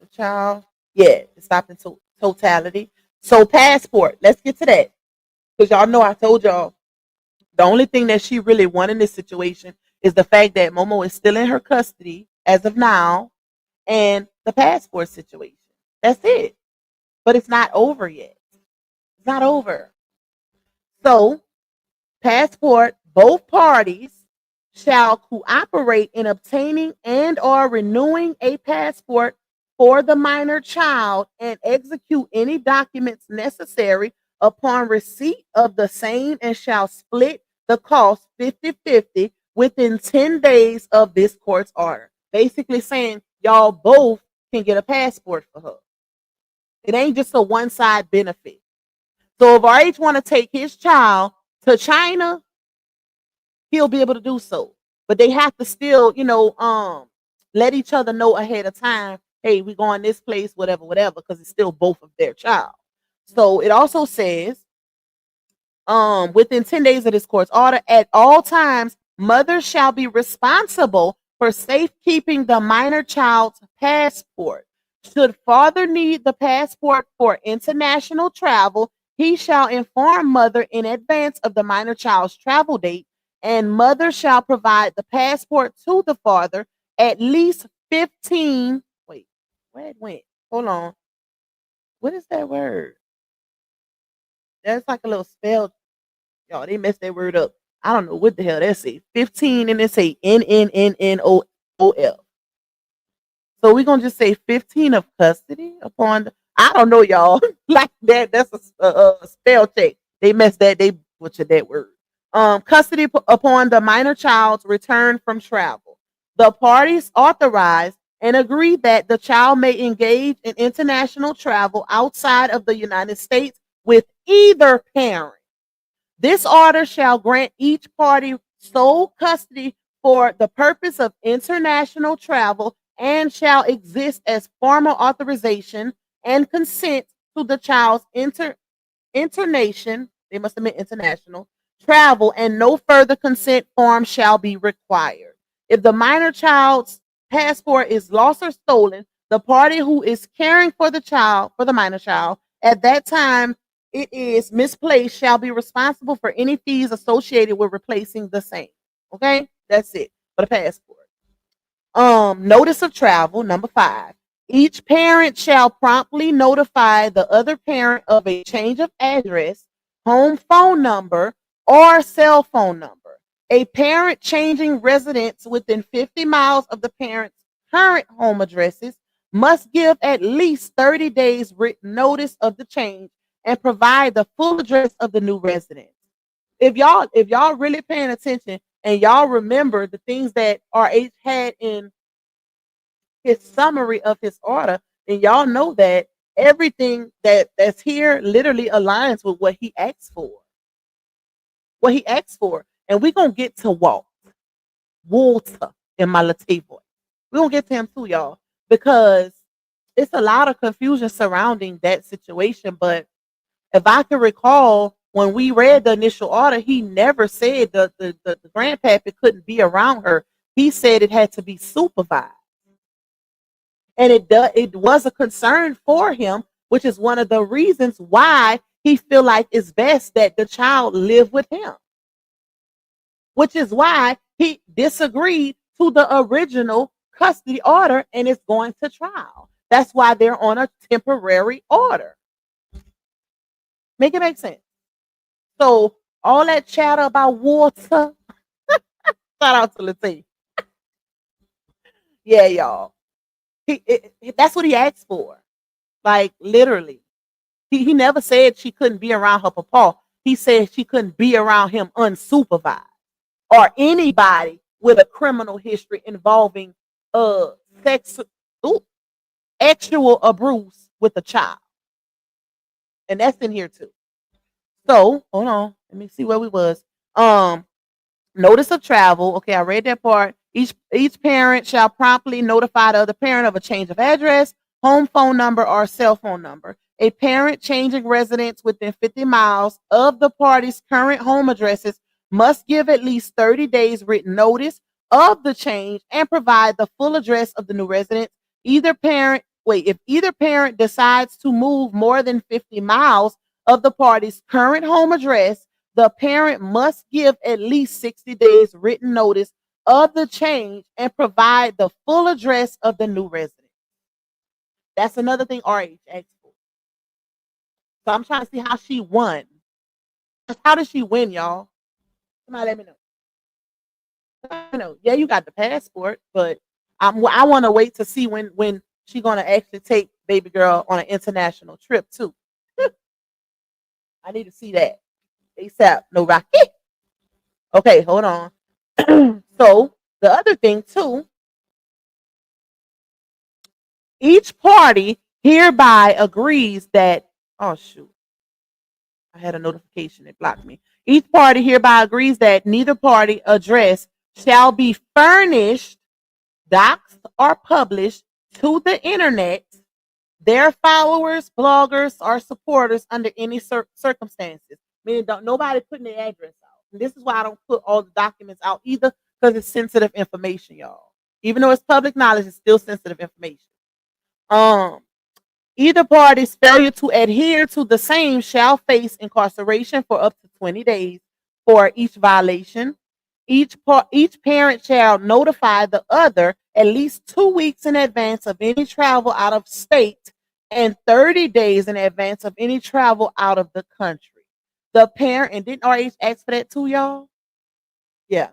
the child? Yeah, it stopped in totality. So, passport. Let's get to that. Because y'all know I told y'all the only thing that she really won in this situation is the fact that Momo is still in her custody as of now and the passport situation. That's it. But it's not over yet. It's not over. So, passport, both parties shall cooperate in obtaining and or renewing a passport for the minor child and execute any documents necessary upon receipt of the same and shall split the cost 50-50 within 10 days of this court's order. Basically saying y'all both can get a passport for her. It ain't just a one-side benefit. So if RH want to take his child to China, he'll be able to do so. But they have to still, let each other know ahead of time, hey, we going this place, whatever, because it's still both of their child. So it also says, within 10 days of this court's order, at all times, mothers shall be responsible for safekeeping the minor child's passport. Should father need the passport for international travel, he shall inform mother in advance of the minor child's travel date, and mother shall provide the passport to the father at least 15. Wait, where it went? Hold on. What is that word? That's like a little spell. Y'all, they messed that word up. I don't know what the hell that say. 15 and it say NNNNOOL. So we're gonna just say 15 of custody upon I don't know, y'all. Like that. That's a spell check. They messed that. They butchered that word. Custody upon the minor child's return from travel. The parties authorize and agree that the child may engage in international travel outside of the United States with either parent. This order shall grant each party sole custody for the purpose of international travel and shall exist as formal authorization and consent to the child's internation, they must have meant international, travel, and no further consent form shall be required. If the minor child's passport is lost or stolen, the party who is caring for the minor child, at that time it is misplaced, shall be responsible for any fees associated with replacing the same. Okay, that's it for the passport. Notice of travel, number 5. Each parent shall promptly notify the other parent of a change of address, home phone number, or cell phone number. A parent changing residence within 50 miles of the parent's current home addresses must give at least 30 days written notice of the change and provide the full address of the new residence. If y'all really paying attention and y'all remember the things that RH had in his summary of his order, then y'all know that everything that's here literally aligns with what he asked for. What he asked for. And we're going to get to Walter in my Latte voice. We're going to get to him too, y'all, because it's a lot of confusion surrounding that situation. But if I can recall, when we read the initial order, he never said the grandpappy couldn't be around her he said it had to be supervised. And it was a concern for him, which is one of the reasons why he feel like it's best that the child live with him. Which is why he disagreed to the original custody order and is going to trial. That's why they're on a temporary order. Make it make sense. So all that chatter about water, shout out to Latif. Yeah, y'all. That's what he asked for. Like literally. He never said she couldn't be around her papa. He said she couldn't be around him unsupervised or anybody with a criminal history involving sex, ooh, actual abuse with a child. And that's in here too. So hold on. Let me see where we was. Notice of travel. Okay, I read that part. Each parent shall promptly notify the other parent of a change of address, home phone number, or cell phone number. A parent changing residence within 50 miles of the party's current home addresses must give at least 30 days written notice of the change and provide the full address of the new residence. If either parent decides to move more than 50 miles of the party's current home address, the parent must give at least 60 days written notice of the change and provide the full address of the new residence. That's another thing RH asked for. So I'm trying to see how she won. How did she win, y'all? Somebody let me know. I know. Yeah, you got the passport, but I want to wait to see when she gonna actually take baby girl on an international trip too. I need to see that. ASAP. No Rocky. Okay, hold on. So the other thing too, each party hereby agrees that, oh shoot, I had a notification that blocked me. Each party hereby agrees that neither party address shall be furnished, doxed, or published to the internet, their followers, bloggers, or supporters under any circumstances. Meaning, nobody putting their address out. And this is why I don't put all the documents out either, because it's sensitive information, y'all. Even though it's public knowledge, it's still sensitive information. Either party's failure to adhere to the same shall face incarceration for up to 20 days for each violation. Each parent shall notify the other at least 2 weeks in advance of any travel out of state and 30 days in advance of any travel out of the country. The parent, and didn't RH ask for that too, y'all? Yeah.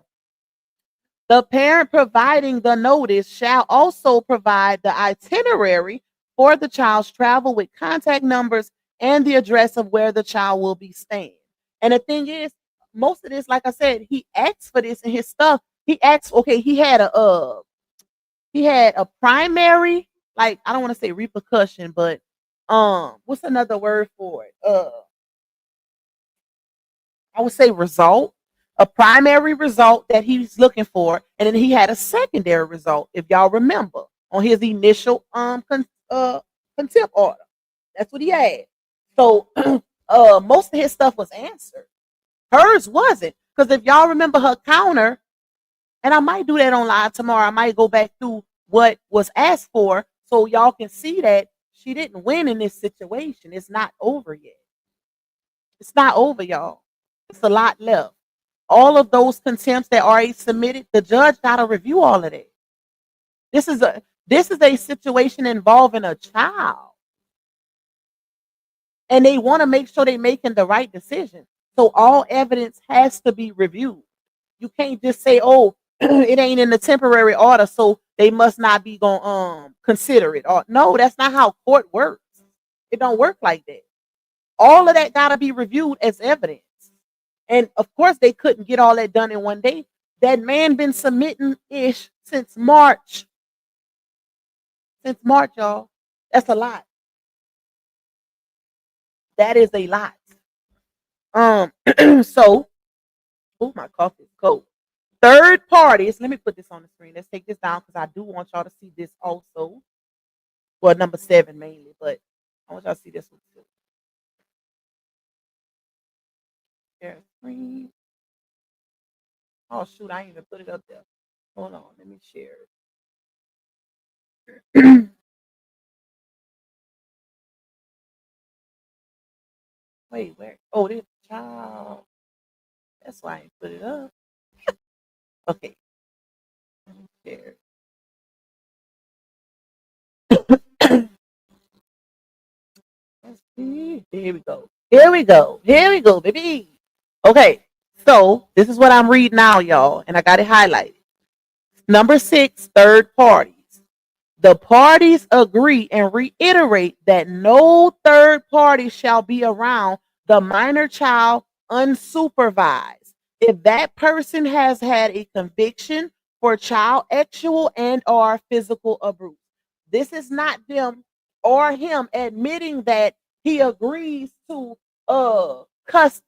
The parent providing the notice shall also provide the itinerary for the child's travel with contact numbers and the address of where the child will be staying. And the thing is, most of this, like I said, he asked for this in his stuff. He asked, okay, he had a primary, like I don't want to say repercussion, but what's another word for it? I would say result, a primary result that he's looking for, and then he had a secondary result, if y'all remember, on his initial contempt order. That's what he had. So most of his stuff was answered. Hers wasn't, because if y'all remember her counter, and I might do that on live tomorrow. I might go back through what was asked for so y'all can see that she didn't win in this situation. It's not over yet. It's not over, y'all. It's a lot left. All of those contempts that already submitted, the judge got to review all of that. This is a situation involving a child. And they want to make sure they're making the right decision. So all evidence has to be reviewed. You can't just say, oh, it ain't in the temporary order, so they must not be going to consider it. Or no, that's not how court works. It don't work like that. All of that got to be reviewed as evidence. And of course, they couldn't get all that done in one day. That man been submitting ish since March. Since March, y'all. That's a lot. That is a lot. So, oh, my coffee is cold. Third parties, let me put this on the screen. Let's take this down because I do want y'all to see this also. Well, number 7 mainly, but I want y'all to see this one too. Share screen. Oh shoot, I ain't even put it up there. Hold on, let me share it. Wait, where? Oh, this child. That's why I ain't put it up. Okay, let me share it. Let's see. Here we go. Here we go. Here we go, baby. Okay, so this is what I'm reading now, y'all, and I got it highlighted. Number 6, third parties. The parties agree and reiterate that no third party shall be around the minor child unsupervised. If that person has had a conviction for child sexual and or physical abuse. This is not them or him admitting that he agrees to custody.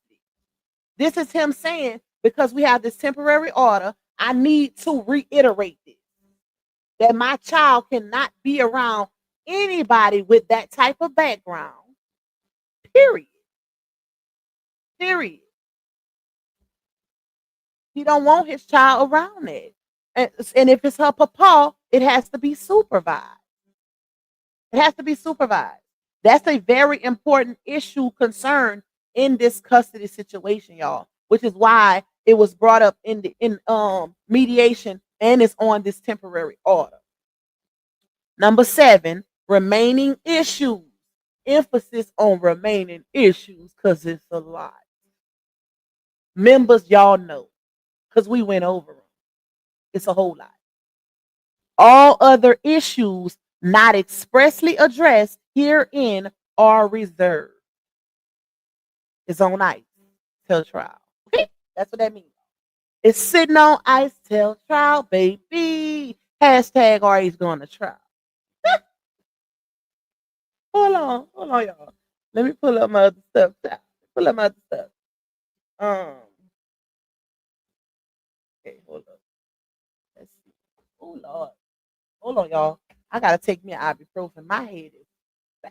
This is him saying, because we have this temporary order, I need to reiterate this, that my child cannot be around anybody with that type of background. Period. Period. He don't want his child around it. And if it's her papa, it has to be supervised. It has to be supervised. That's a very important issue concern in this custody situation, y'all, which is why it was brought up in the in mediation and is on this temporary order. Number 7, remaining issues. Emphasis on remaining issues because it's a lot. Members, y'all know, because we went over them. It's a whole lot. All other issues not expressly addressed herein are reserved. It's on ice till trial. Okay, that's what that means. It's sitting on ice till trial, baby. Hashtag Ari's going to trial. Hold on, y'all. Let me pull up my other stuff. Pull up my other stuff. Okay, hold up. Let's see. Oh Lord, hold on, y'all. I gotta take me an ibuprofen. My head is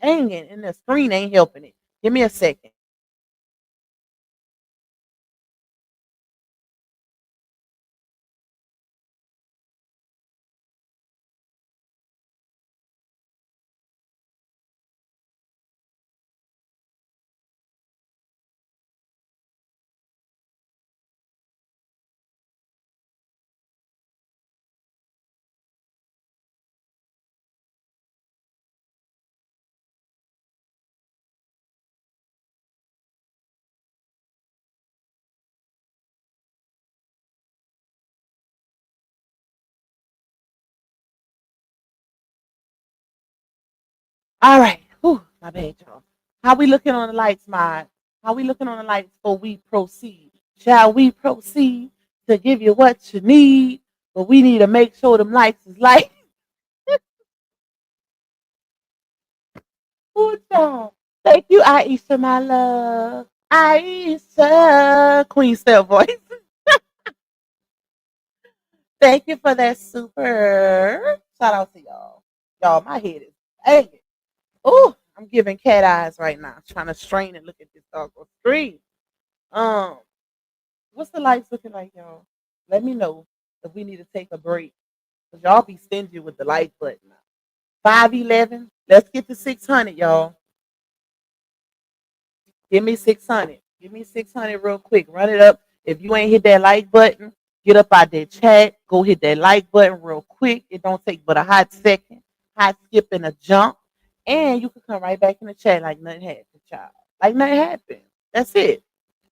banging, and the screen ain't helping it. Give me a second. All right. Whew, my bad, y'all. How we looking on the lights, Mod? How we looking on the lights before we proceed? Shall we proceed to give you what you need? But we need to make sure them lights is light. Good job. Thank you, Aisha, my love. Aisha, Queen Step voice. Thank you for that super. Shout out to y'all. Y'all, my head is banging. Oh, I'm giving cat eyes right now, trying to strain and look at this dog on screen. Um, what's the lights looking like, y'all? Let me know if we need to take a break. Cause y'all be stingy with the light button now. 511. Let's get to 600, y'all. Give me 600. Give me 600 real quick. Run it up. If you ain't hit that like button, get up out that chat. Go hit that like button real quick. It don't take but a hot second. Hot skip and a jump. And you can come right back in the chat like nothing happened, child. Like nothing happened. That's it.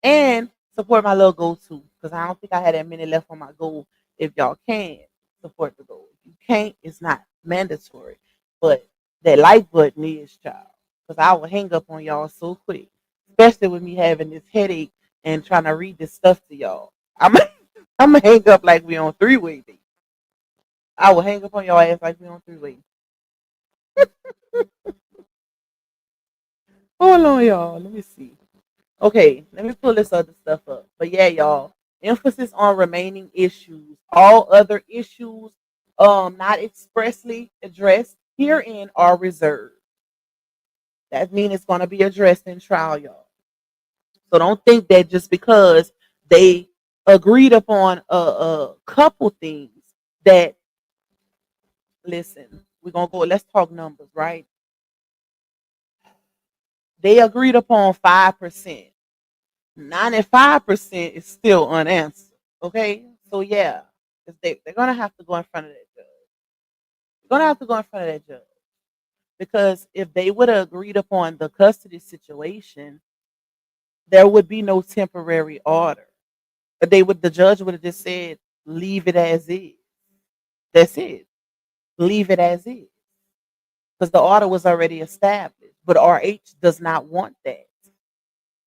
And support my little goal too. Because I don't think I had that many left on my goal. If y'all can support the goal. If you can't, it's not mandatory. But that like button is, child. Because I will hang up on y'all so quick. Especially with me having this headache and trying to read this stuff to y'all. I'm gonna hang up like we on three-way. I will hang up on y'all ass like we on three-way. Hold on, y'all. Let me see. Okay, let me pull this other stuff up. But yeah, y'all. Emphasis on remaining issues. All other issues not expressly addressed herein are reserved. That means it's gonna be addressed in trial, y'all. So don't think that just because they agreed upon a couple things that, listen, we're gonna go, let's talk numbers, right? They agreed upon 5%. 95% is still unanswered. Okay? So yeah, 'cause they're gonna have to go in front of that judge. They're gonna have to go in front of that judge. Because if they would have agreed upon the custody situation, there would be no temporary order. But the judge would have just said, leave it as is. That's it. Leave it as is. Because the order was already established. But RH does not want that.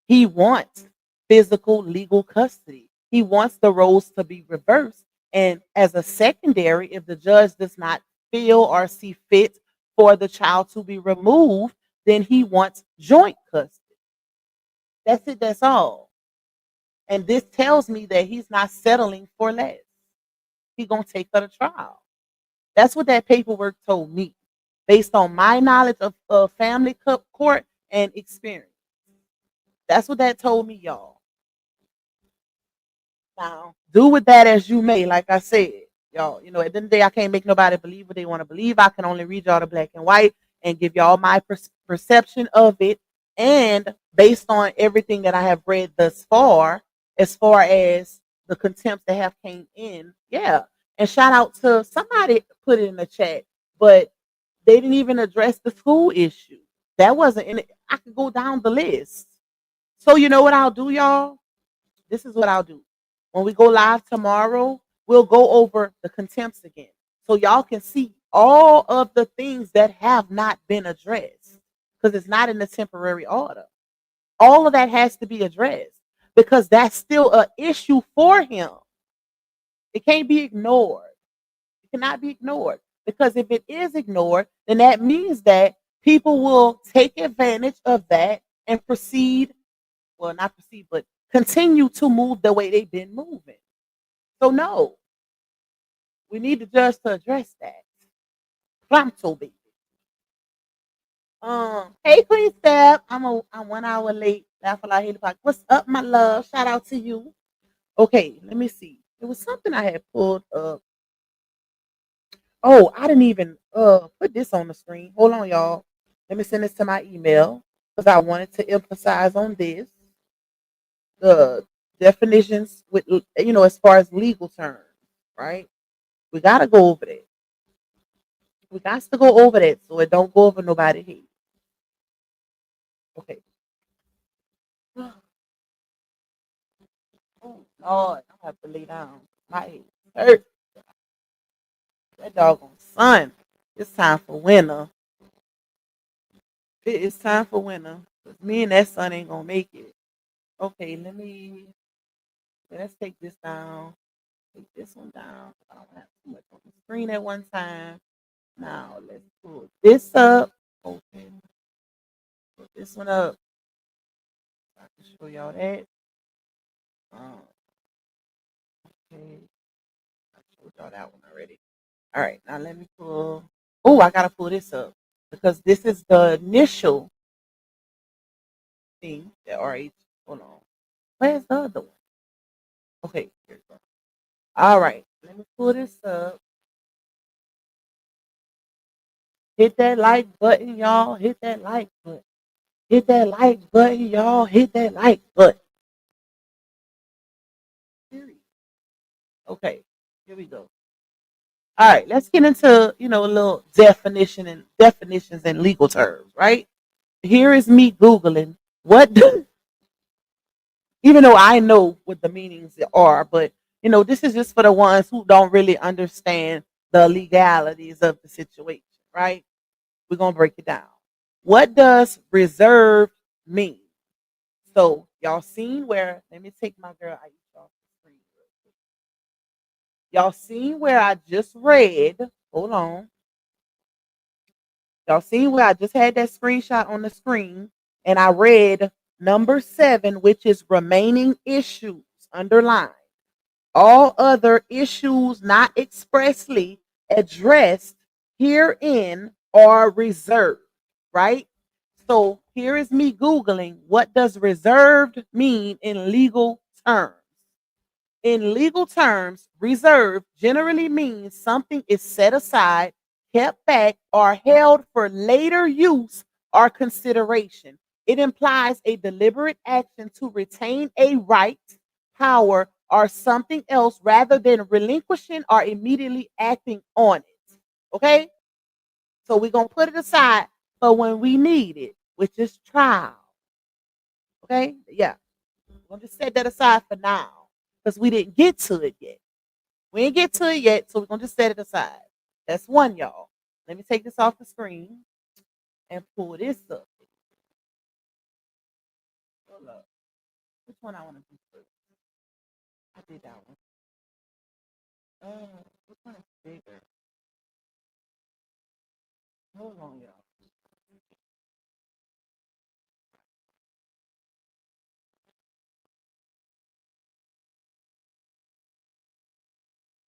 He wants physical legal custody. He wants the roles to be reversed. And as a secondary, if the judge does not feel or see fit for the child to be removed, then he wants joint custody. That's it, that's all. And this tells me that he's not settling for less. He's going to take her to trial. That's what that paperwork told me, based on my knowledge of family court and experience. That's what that told me, y'all. Now, do with that as you may. Like I said, y'all, at the end of the day, I can't make nobody believe what they want to believe. I can only read y'all the black and white and give y'all my perception of it. And based on everything that I have read thus far, as far as the contempts that have came in, yeah. And shout out to somebody put it in the chat, but they didn't even address the school issue. That wasn't in it. I could go down the list. So you know what I'll do, y'all? This is what I'll do. When we go live tomorrow, we'll go over the contempts again. So y'all can see all of the things that have not been addressed. Because it's not in the temporary order. All of that has to be addressed. Because that's still an issue for him. It can't be ignored. It cannot be ignored. Because if it is ignored, then that means that people will take advantage of that and proceed, well, not proceed, but continue to move the way they've been moving. So no, we need the judge to address that. Pronto, baby. Hey Queen Step, I'm 1 hour late. What's up, my love? Shout out to you. Okay, let me see. It was something I had pulled up. Oh, I didn't even put this on the screen. Hold on, y'all. Let me send this to my email because I wanted to emphasize on this. The definitions with, as far as legal terms, right? We gotta go over that. We got to go over that so it don't go over nobody's head. Okay. Oh Lord, I have to lay down. My head hurt. That doggone sun. It's time for winter. It is time for winter. Me and that sun ain't gonna make it. Okay, let's take this down. Take this one down. I don't have too much on the screen at one time. Now let's pull this up. Open. Put this one up. I can show y'all that. Okay. I showed y'all that one already. All right, now let me pull. Oh, I gotta pull this up because this is the initial thing that RH. Hold on. Where's the other one? Okay, here we go. All right, let me pull this up. Hit that like button, y'all. Hit that like button. Hit that like button, y'all. Hit that like button. Okay, here we go. All right, let's get into a little definitions and legal terms, right? Here is me Googling what even though I know what the meanings are, but this is just for the ones who don't really understand the legalities of the situation, right? We're gonna break it down. What does reserved mean? So y'all seen where? Let me take my girl Aisha off the screen real quick. Y'all seen where I just read? Hold on. Y'all seen where I just had that screenshot on the screen, and I read number 7, which is remaining issues, underlined. All other issues not expressly addressed herein are reserved, right? So here is me Googling what does reserved mean in legal terms. In legal terms, reserve generally means something is set aside, kept back, or held for later use or consideration. It implies a deliberate action to retain a right, power, or something else rather than relinquishing or immediately acting on it. Okay? So we're going to put it aside for when we need it, which is trial. Okay? Yeah. We're going to just set that aside for now because we didn't get to it yet. We ain't get to it yet, so we're going to just set it aside. That's one, y'all. Let me take this off the screen and pull this up. Hold up. Which one I want to do first? I did that one. Which one is bigger? Hold on, y'all.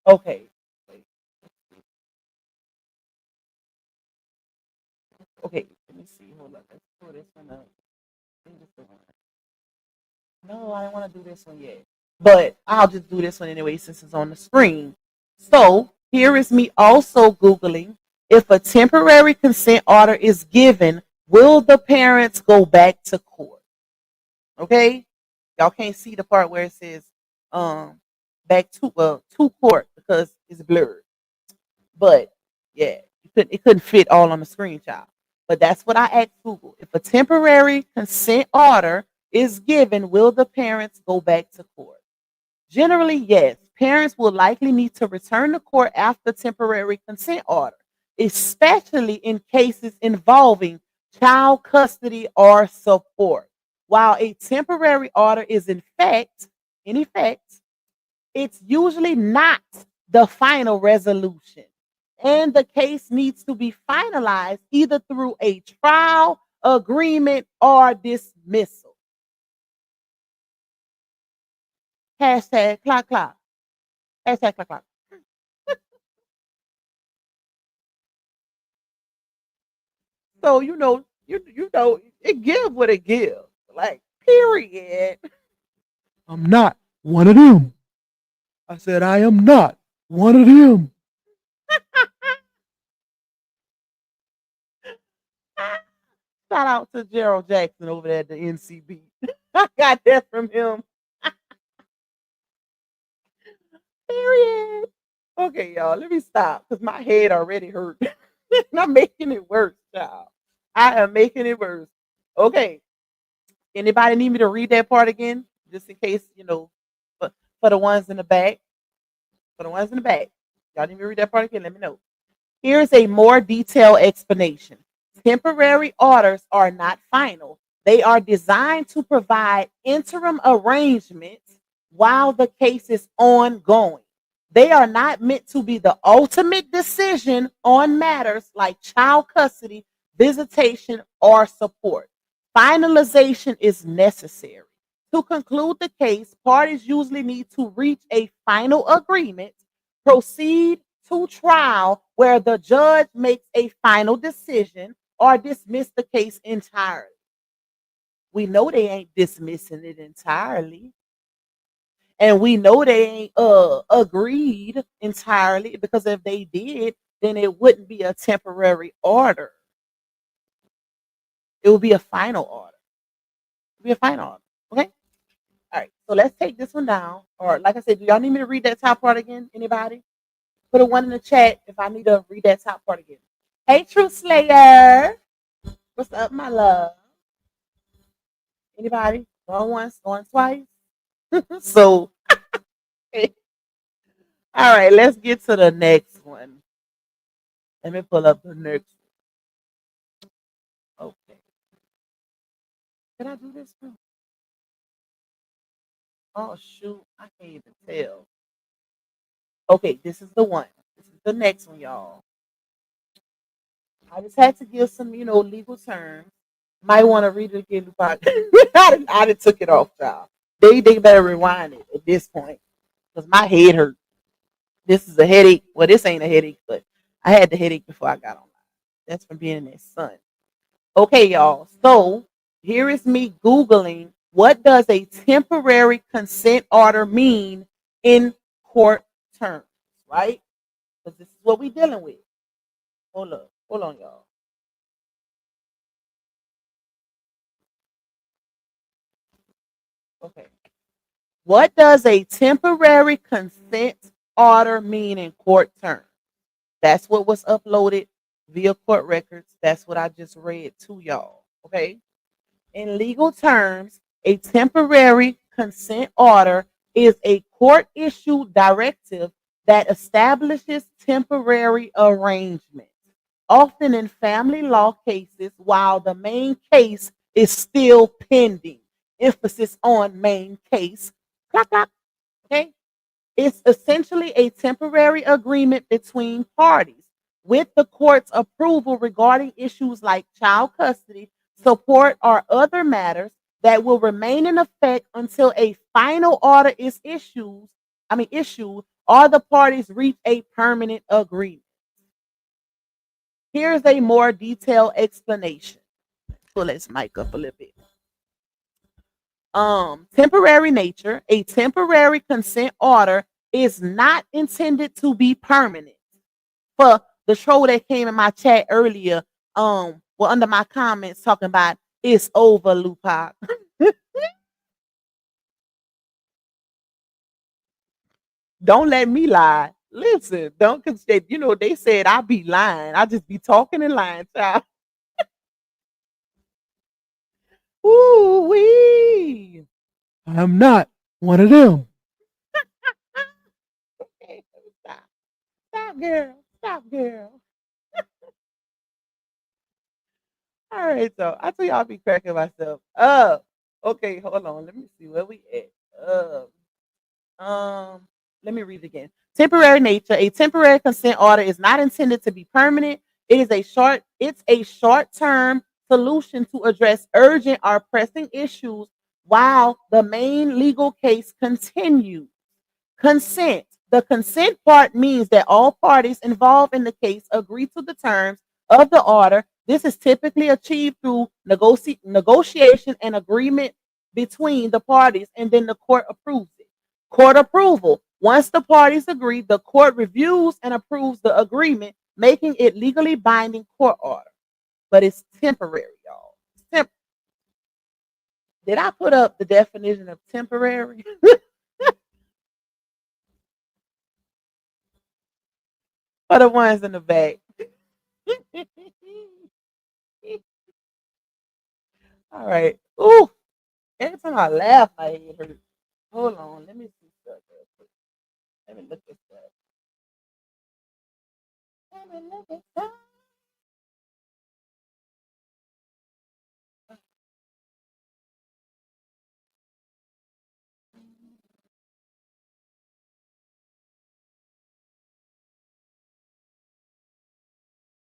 Okay. Wait. Okay, let me see. Hold up. Let's pull this one up. I think it's the one. No, I don't want to do this one yet. But I'll just do this one anyway since it's on the screen. So here is me also Googling if a temporary consent order is given, will the parents go back to court? Okay? Y'all can't see the part where it says back to court because it's blurred. But yeah, it couldn't fit all on the screenshot. But that's what I asked Google. If a temporary consent order is given, will the parents go back to court? Generally, yes. Parents will likely need to return to court after temporary consent order, especially in cases involving child custody or support. While a temporary order is in effect, it's usually not the final resolution. And the case needs to be finalized either through a trial, agreement, or dismissal. Hashtag clock clock. Hashtag clock clock. So you know, it give what it gives. Like, period. I'm not one of them. I said I am not one of them. Shout out to Gerald Jackson over there at the NCB. I got that from him. Period. Okay, y'all, let me stop because my head already hurt. And I'm making it worse, y'all. I am making it worse. Okay. Anybody need me to read that part again? Just in case, for the ones in the back. For the ones in the back. Y'all need me to read that part again? Let me know. Here's a more detailed explanation. Temporary orders are not final. They are designed to provide interim arrangements while the case is ongoing. They are not meant to be the ultimate decision on matters like child custody, visitation, or support. Finalization is necessary. To conclude the case, parties usually need to reach a final agreement, proceed to trial where the judge makes a final decision, or dismiss the case entirely. We know they ain't dismissing it entirely. And we know they ain't agreed entirely, because if they did, then it wouldn't be a temporary order. It would be a final order. It would be a final order. Okay? All right. So let's take this one down. Or like I said, do y'all need me to read that top part again? Anybody? Put a one in the chat if I need to read that top part again. Hey, True Slayer. What's up, my love? Anybody? Going once, going twice? So, all right, let's get to the next one. Let me pull up the next one. Okay. Did I do this one? Oh, shoot. I can't even tell. Okay, this is the one. This is the next one, y'all. I just had to give some, legal terms. Might want to read it again. I done took it off, y'all. They better rewind it at this point because my head hurt. This is a headache. Well, this ain't a headache, but I had the headache before I got online. That's from being in that sun. Okay, y'all. So here is me Googling what does a temporary consent order mean in court terms, right? Because this is what we're dealing with. Hold on, y'all. Okay. What does a temporary consent order mean in court terms? That's what was uploaded via court records. That's what I just read to y'all. Okay. In legal terms, a temporary consent order is a court issued directive that establishes temporary arrangements, often in family law cases, while the main case is still pending. Emphasis on main case. Clock, clock. Okay. It's essentially a temporary agreement between parties with the court's approval regarding issues like child custody, support, or other matters that will remain in effect until a final order is issued or the parties reach a permanent agreement. Here's a more detailed explanation. Pull this mic up a little bit. Temporary nature, a temporary consent order is not intended to be permanent. For the troll that came in my chat earlier, well, under my comments talking about it's over, Lupac. Don't let me lie. Listen, don't cause they said I be lying. I just be talking and lying, child. Ooh wee. I'm not one of them. Okay, stop. Stop, girl. Stop, girl. All right, so I tell you I'll be cracking myself up. Okay, hold on. Let me see where we at. Let me read it again. Temporary nature. A temporary consent order is not intended to be permanent. It's a short-term solution to address urgent or pressing issues while the main legal case continues. Consent. The consent part means that all parties involved in the case agree to the terms of the order. This is typically achieved through negotiation and agreement between the parties, and then the court approves it. Court approval. Once the parties agree, the court reviews and approves the agreement, making it legally binding court order. But it's temporary, y'all. Did I put up the definition of temporary? For the ones in the back. All right. Ooh, every time I laugh, my head hurts. Hold on. Let me see stuff real quick. Let me look at stuff. Let me look at stuff.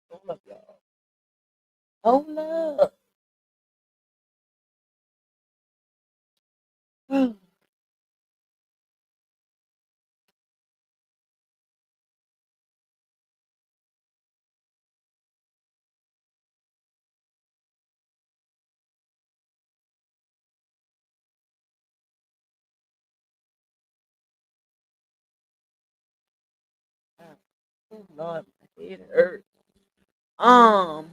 Hold up, y'all. Hold up. Oh Lord, my head hurts. Um,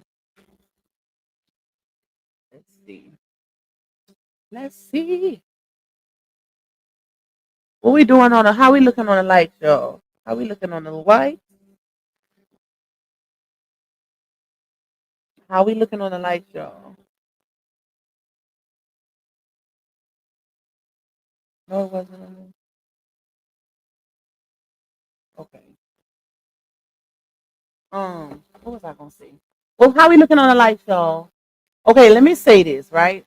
let's see. Let's see. What we doing on the how we looking on the lights, y'all? How we looking on the white? How we looking on the lights, y'all? No, it wasn't on there. Okay. What was I gonna say? Well, how we looking on the lights, y'all? Okay, let me say this, right?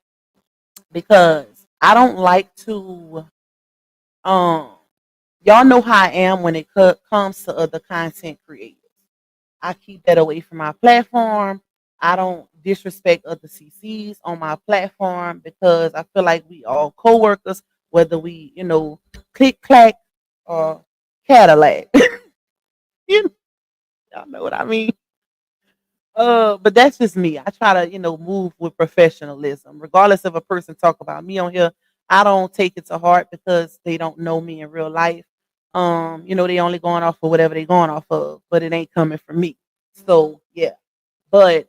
Because I don't like to um y'all know how I am when it comes to other content creators. I keep that away from my platform. I don't disrespect other CCs on my platform because I feel like we all co-workers, whether we, click clack or Cadillac. you y'all know what I mean. But that's just me. I try to, move with professionalism. Regardless of a person talk about me on here, I don't take it to heart because they don't know me in real life. They only going off of whatever they going off of, but it ain't coming from me. So yeah. But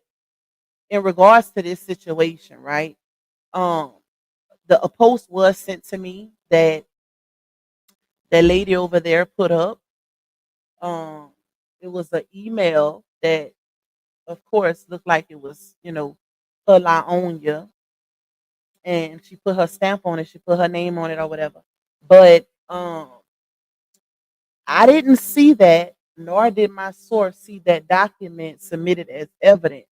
in regards to this situation, right? Um, a post was sent to me that that lady over there put up. Um, it was an email that, of course, looked like it was, her La Onya, and she put her stamp on it. She put her name on it or whatever. But I didn't see that, nor did my source see that document submitted as evidence.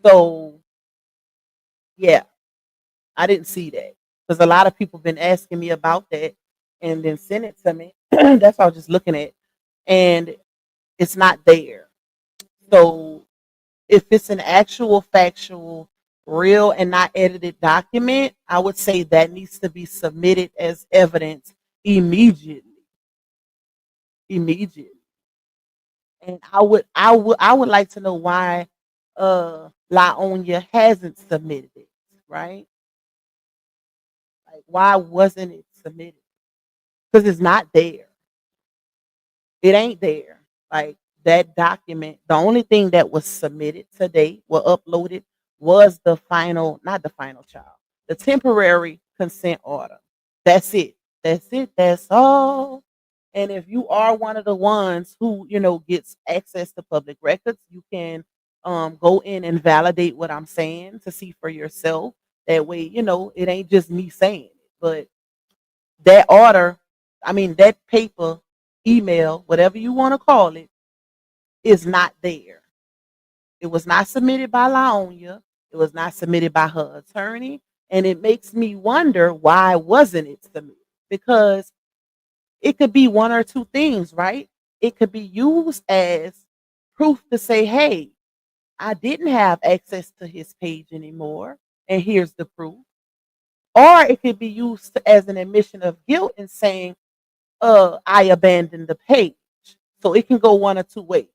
So yeah, I didn't see that because a lot of people been asking me about that and then sent it to me. That's what I was just looking at, and it's not there. So if it's an actual factual, real, and not edited document, I would say that needs to be submitted as evidence immediately. Immediately. And I would like to know why La Onya hasn't submitted it, right? Like why wasn't it submitted? Because it's not there. It ain't there. Like that document, the only thing that was submitted today, uploaded, was the final, not the final child, the temporary consent order. That's it. That's it. That's all. And if you are one of the ones who, gets access to public records, you can go in and validate what I'm saying to see for yourself. That way, it ain't just me saying it. But that order, I mean, that paper, email, whatever you want to call it, is not there. It was not submitted by Laonia. It was not submitted by her attorney. And it makes me wonder why wasn't it submitted? Because it could be one or two things, right? It could be used as proof to say, hey, I didn't have access to his page anymore. And here's the proof. Or it could be used as an admission of guilt and saying, I abandoned the page. So it can go one or two ways.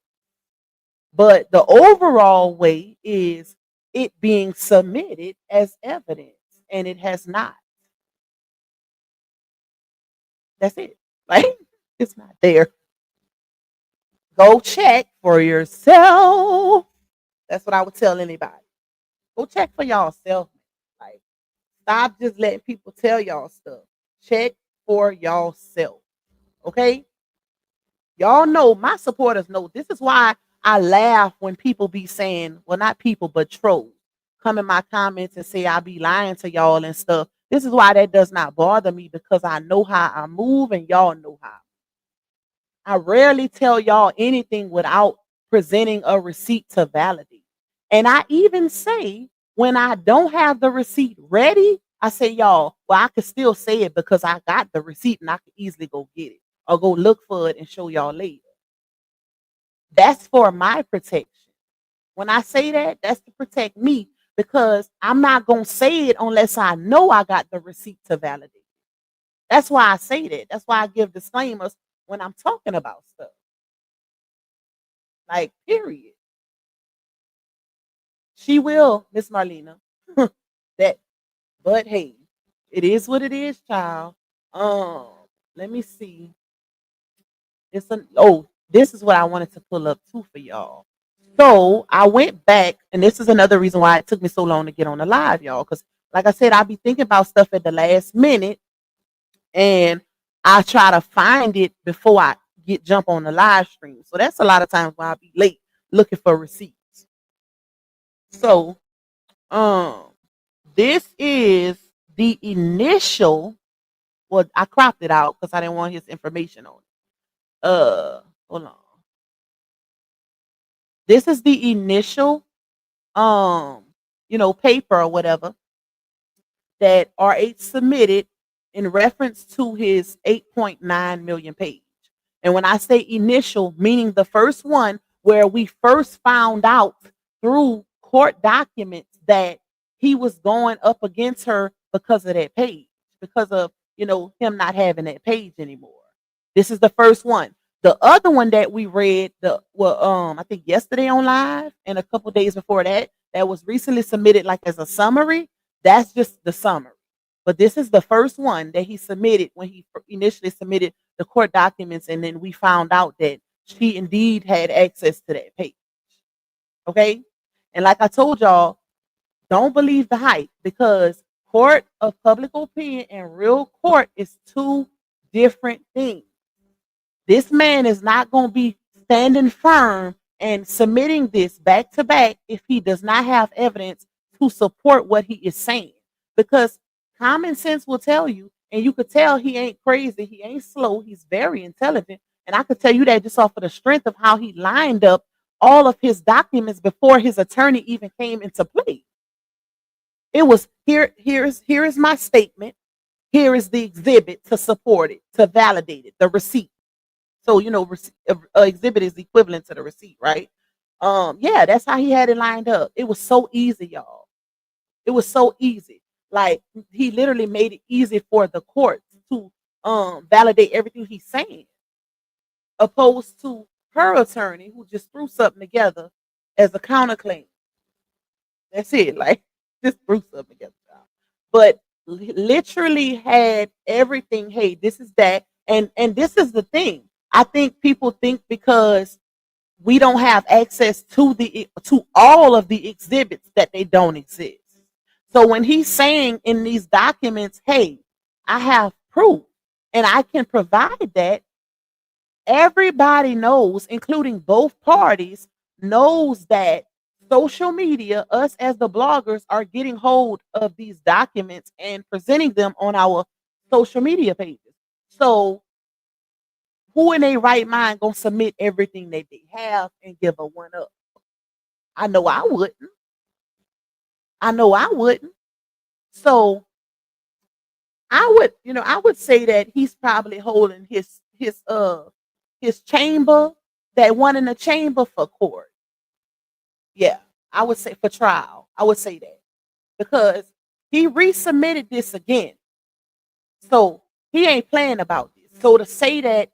But the overall way is it being submitted as evidence, and it has not. That's it. Like, it's not there. Go check for yourself. That's what I would tell anybody. Go check for yourself. Like, stop just letting people tell y'all stuff. Check for yourself. Okay? Y'all know, my supporters know. This is why I laugh when people be saying, well, not people, but trolls come in my comments and say I be lying to y'all and stuff. This is why that does not bother me, because I know how I move and y'all know how. I rarely tell y'all anything without presenting a receipt to validate. And I even say, when I don't have the receipt ready, I say, y'all, well, I could still say it because I got the receipt and I could easily go get it or go look for it and show y'all later. That's for my protection. When I say that, that's to protect me, because I'm not going to say it unless I know I got the receipt to validate. That's why I say that. That's why I give disclaimers when I'm talking about stuff. Like, period. She will, Miss Marlena. That, but hey, it is what it is, child. Um, Let me see. This is what I wanted to pull up too for y'all. So I went back, and this is another reason why it took me so long to get on the live, y'all. Because, like I said, I be thinking about stuff at the last minute, and I try to find it before I jump on the live stream. So that's a lot of times why I be late looking for receipts. So, this is the initial. Well, I cropped it out because I didn't want his information on it. Hold on. This is the initial, paper or whatever that RH submitted in reference to his 8.9 million page. And when I say initial, meaning the first one where we first found out through court documents that he was going up against her because of that page, because of, him not having that page anymore. This is the first one. The other one that we read, I think yesterday on live and a couple days before that, that was recently submitted like as a summary. That's just the summary. But this is the first one that he submitted when he initially submitted the court documents, and then we found out that she indeed had access to that page. Okay, and like I told y'all, don't believe the hype, because court of public opinion and real court is two different things. This man is not going to be standing firm and submitting this back to back if he does not have evidence to support what he is saying. Because common sense will tell you, and you could tell he ain't crazy, he ain't slow, he's very intelligent. And I could tell you that just off of the strength of how he lined up all of his documents before his attorney even came into play. It was here is my statement. Here is the exhibit to support it, to validate it, the receipt. So, exhibit is equivalent to the receipt, right? Yeah, that's how he had it lined up. It was so easy, y'all. It was so easy. Like, he literally made it easy for the court to validate everything he's saying, opposed to her attorney who just threw something together as a counterclaim. That's it. Like, just threw something together. But literally had everything. Hey, this is that. And this is the thing. I think people think because we don't have access to all of the exhibits that they don't exist. So when he's saying in these documents, hey, I have proof and I can provide that, everybody knows, including both parties, knows that social media, us as the bloggers, are getting hold of these documents and presenting them on our social media pages. So who in their right mind gonna submit everything that they have and give a one up? I know I wouldn't. I know I wouldn't. So I would say that he's probably holding his chamber, that one in the chamber, for court. Yeah, I would say for trial. I would say that because he resubmitted this again. So he ain't playing about this. So to say that,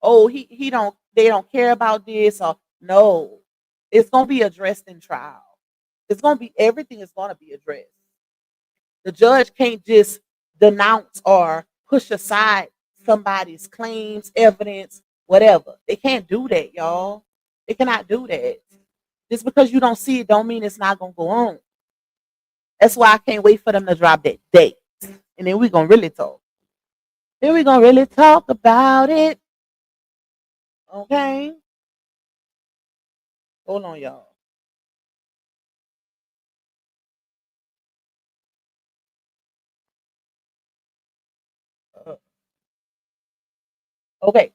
oh, they don't care about this, or no, it's gonna be addressed in trial. Everything is gonna be addressed. The judge can't just denounce or push aside somebody's claims, evidence, whatever. They can't do that, y'all. They cannot do that. Just because you don't see it don't mean it's not gonna go on. That's why I can't wait for them to drop that date. And then we're gonna really talk. Then we're gonna really talk about it. Okay. Hold on, y'all. Okay.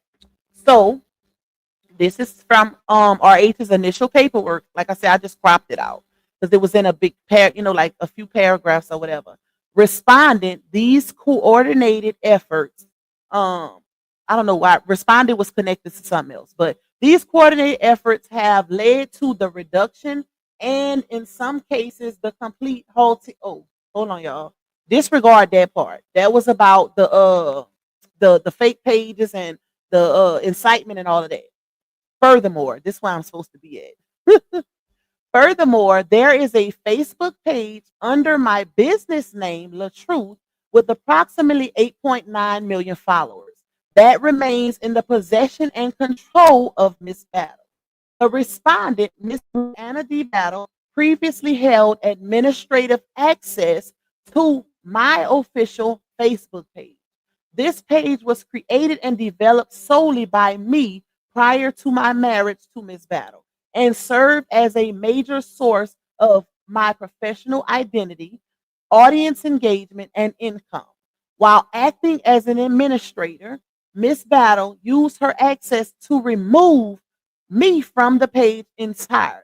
So this is from RH's initial paperwork. Like I said, I just cropped it out because it was in a big like a few paragraphs or whatever. Respondent, these coordinated efforts, I don't know why respondent was connected to something else, but these coordinated efforts have led to the reduction and in some cases the complete halt. Oh, hold on, y'all. Disregard that part. That was about the fake pages and the incitement and all of that. Furthermore, this is where I'm supposed to be at. Furthermore, there is a Facebook page under my business name, La Truth, with approximately 8.9 million followers. That remains in the possession and control of Miss Battle. The respondent, Miss Anna D. Battle, previously held administrative access to my official Facebook page. This page was created and developed solely by me prior to my marriage to Miss Battle and served as a major source of my professional identity, audience engagement, and income. While acting as an administrator, Miss Battle used her access to remove me from the page entirely,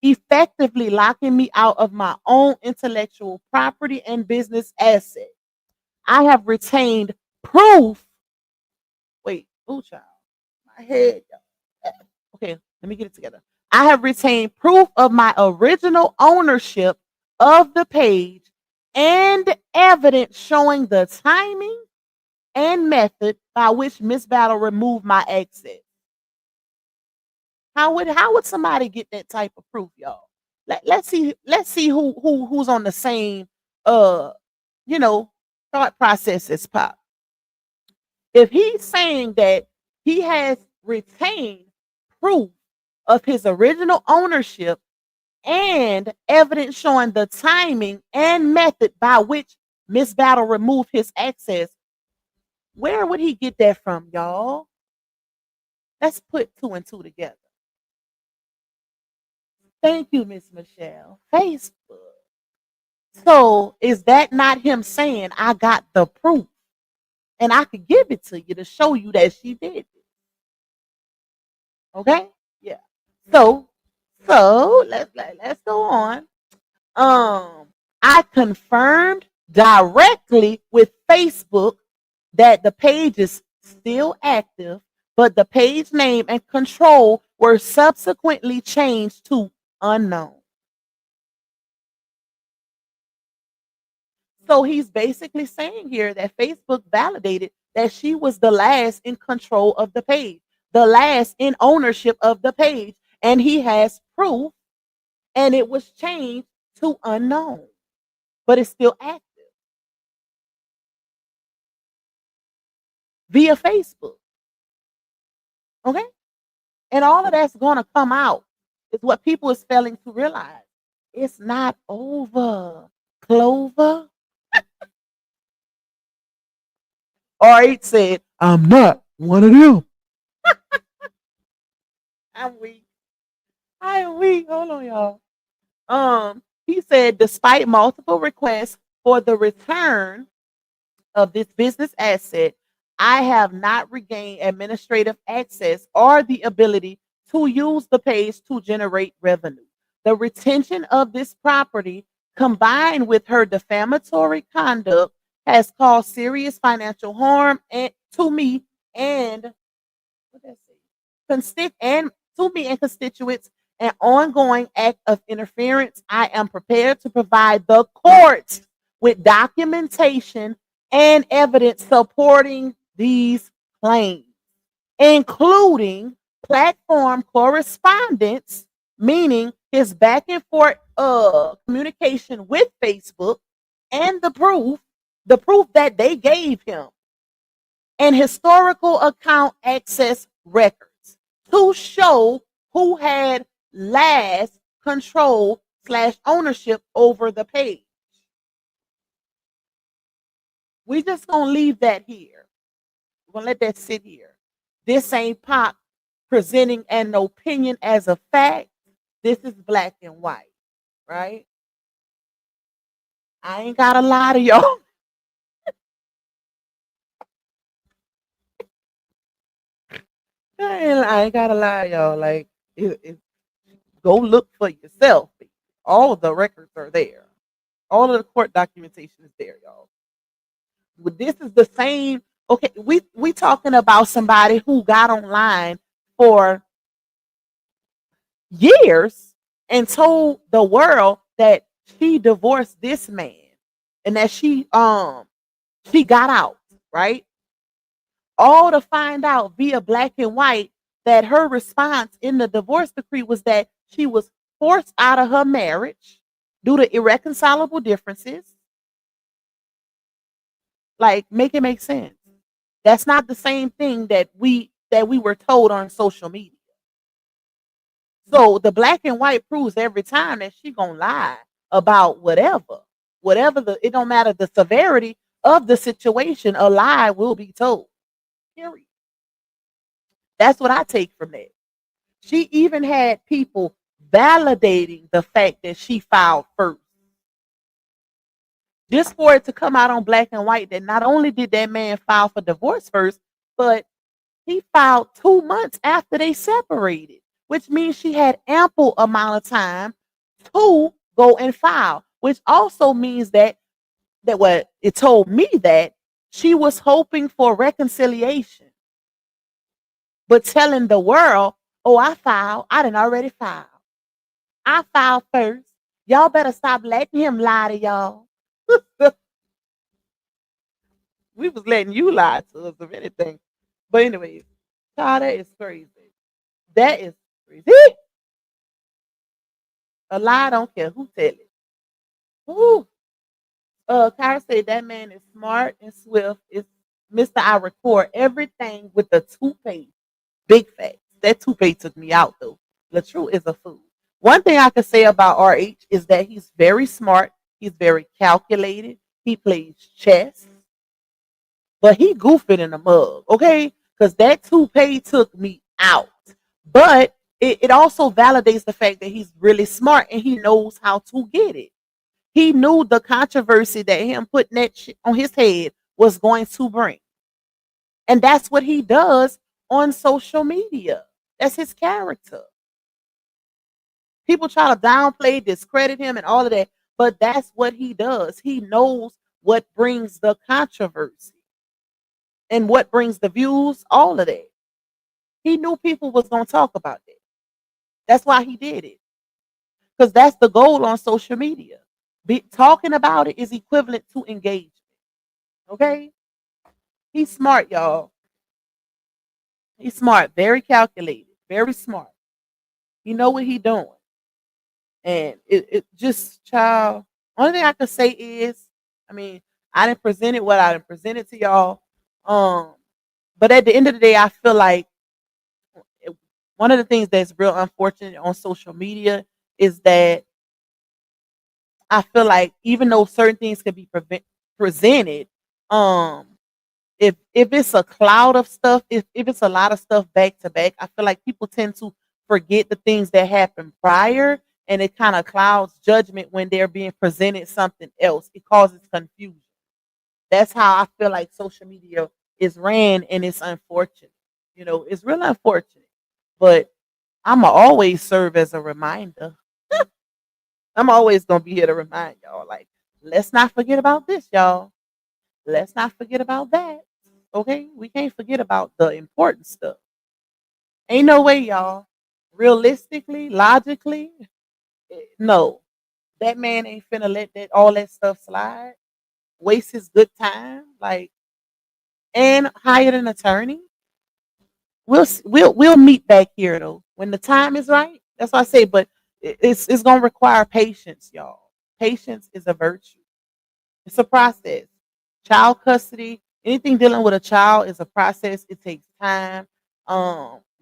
effectively locking me out of my own intellectual property and business assets. I have retained proof. Wait, oh child, my head. Okay, let me get it together. I have retained proof of my original ownership of the page and evidence showing the timing and method by which Miss Battle removed my access. How would somebody get that type of proof, y'all? Let's see who's on the same you know, thought processes pop. If he's saying that he has retained proof of his original ownership and evidence showing the timing and method by which Miss Battle removed his access, where would he get that from, y'all? Let's put two and two together. Thank you, Miss Michelle. Facebook. So is that not him saying, I got the proof and I could give it to you to show you that she did it? Okay? Yeah. So let's go on. I confirmed directly with Facebook that the page is still active, but the page name and control were subsequently changed to unknown. So he's basically saying here that Facebook validated that she was the last in control of the page, the last in ownership of the page, and he has proof, and it was changed to unknown, but it's still active via Facebook. Okay? And all of that's going to come out is what people is failing to realize. It's not over. Clover. R8 said, I'm not one of them. I'm weak. I am weak. Hold on, y'all. He said, despite multiple requests for the return of this business asset, I have not regained administrative access or the ability to use the page to generate revenue. The retention of this property, combined with her defamatory conduct, has caused serious financial harm to me and what that say? And to me and constituents, an ongoing act of interference. I am prepared to provide the court with documentation and evidence supporting these claims, including platform correspondence, meaning his back and forth communication with Facebook, and the proof that they gave him, and historical account access records to show who had last control / ownership over the page. We just gonna leave that here. We're gonna let that sit here. This ain't Pop presenting an opinion as a fact. This is black and white, right? I ain't gotta lie to y'all. I ain't gotta lie, y'all. Like, go look for yourself. All the records are there. All of the court documentation is there, y'all. But this is the same. Okay, we talking about somebody who got online for years and told the world that she divorced this man and that she got out, right? All to find out via black and white that her response in the divorce decree was that she was forced out of her marriage due to irreconcilable differences. Like, make it make sense. That's not the same thing that we were told on social media. So the black and white proves every time that she gonna lie about whatever it don't matter the severity of the situation, a lie will be told. Period. That's what I take from that. She even had people validating the fact that she filed first. Just for it to come out on black and white that not only did that man file for divorce first, but he filed 2 months after they separated, which means she had ample amount of time to go and file, which also means that what it told me that she was hoping for reconciliation, but telling the world, oh, I didn't already file. I filed first. Y'all better stop letting him lie to y'all. We was letting you lie to us, if anything. But anyways, child, that is crazy. That is crazy. A lie, don't care who tell it. Ooh, Kyra said that man is smart and swift. It's Mr. I record everything with the toothpaste. Big facts. That toothpaste took me out though. LaTrue is a fool. One thing I can say about RH is that he's very smart. He's very calculated. He plays chess, but he goofing in the mug, okay? Because that toothpaste took me out. But it also validates the fact that he's really smart and he knows how to get it. He knew the controversy that him putting that shit on his head was going to bring. And that's what he does on social media. That's his character. People try to downplay, discredit him, and all of that, but that's what he does. He knows what brings the controversy and what brings the views, all of that. He knew people was going to talk about that. That's why he did it. Because that's the goal on social media. Talking about it is equivalent to engagement. Okay? He's smart, y'all. He's smart, very calculated, very smart. He know what he doing. And it just, child, only thing I could say is, I mean, I didn't present it what I didn't present it to y'all. But at the end of the day, I feel like one of the things that's real unfortunate on social media is that I feel like even though certain things can be presented, um, if it's a cloud of stuff, if it's a lot of stuff back to back, I feel like people tend to forget the things that happened prior, and it kind of clouds judgment when they're being presented something else. It causes confusion. That's how I feel like social media is ran, and it's unfortunate. You know, it's really unfortunate. But I'ma always serve as a reminder. I'm always gonna be here to remind y'all, like, let's not forget about this, y'all. Let's not forget about that. Okay? We can't forget about the important stuff. Ain't no way, y'all. Realistically, logically, no. That man ain't finna let that all that stuff slide. Waste his good time, like, and hire an attorney. We'll meet back here though when the time is right. That's what I say. But it's gonna require patience, y'all. Patience is a virtue. It's a process. Child custody, anything dealing with a child is a process. It takes time.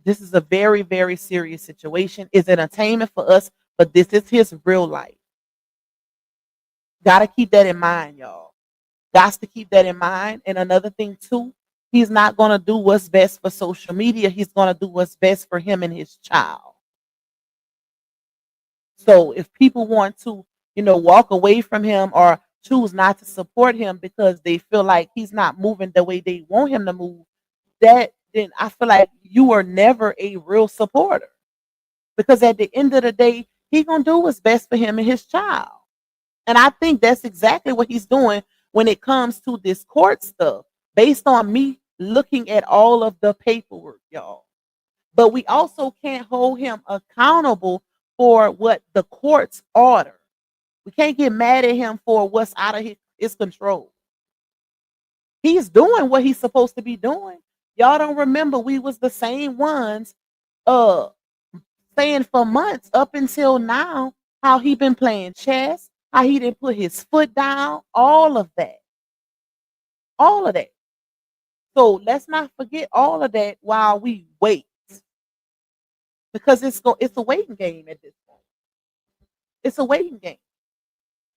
This is a very, very serious situation. It's entertainment for us, but this is his real life. Gotta keep that in mind, y'all. Got to keep that in mind. And another thing too, he's not gonna do what's best for social media. He's gonna do what's best for him and his child. So if people want to, walk away from him or choose not to support him because they feel like he's not moving the way they want him to move, then I feel like you are never a real supporter. Because at the end of the day, he gonna do what's best for him and his child. And I think that's exactly what he's doing when it comes to this court stuff, based on me looking at all of the paperwork, y'all. But we also can't hold him accountable for what the courts order. We can't get mad at him for what's out of his control. He's doing what he's supposed to be doing. Y'all don't remember we was the same ones uh saying for months up until now how he been playing chess, how he didn't put his foot down, all of that. All of that. So let's not forget all of that while we wait. Because it's a waiting game at this point. It's a waiting game.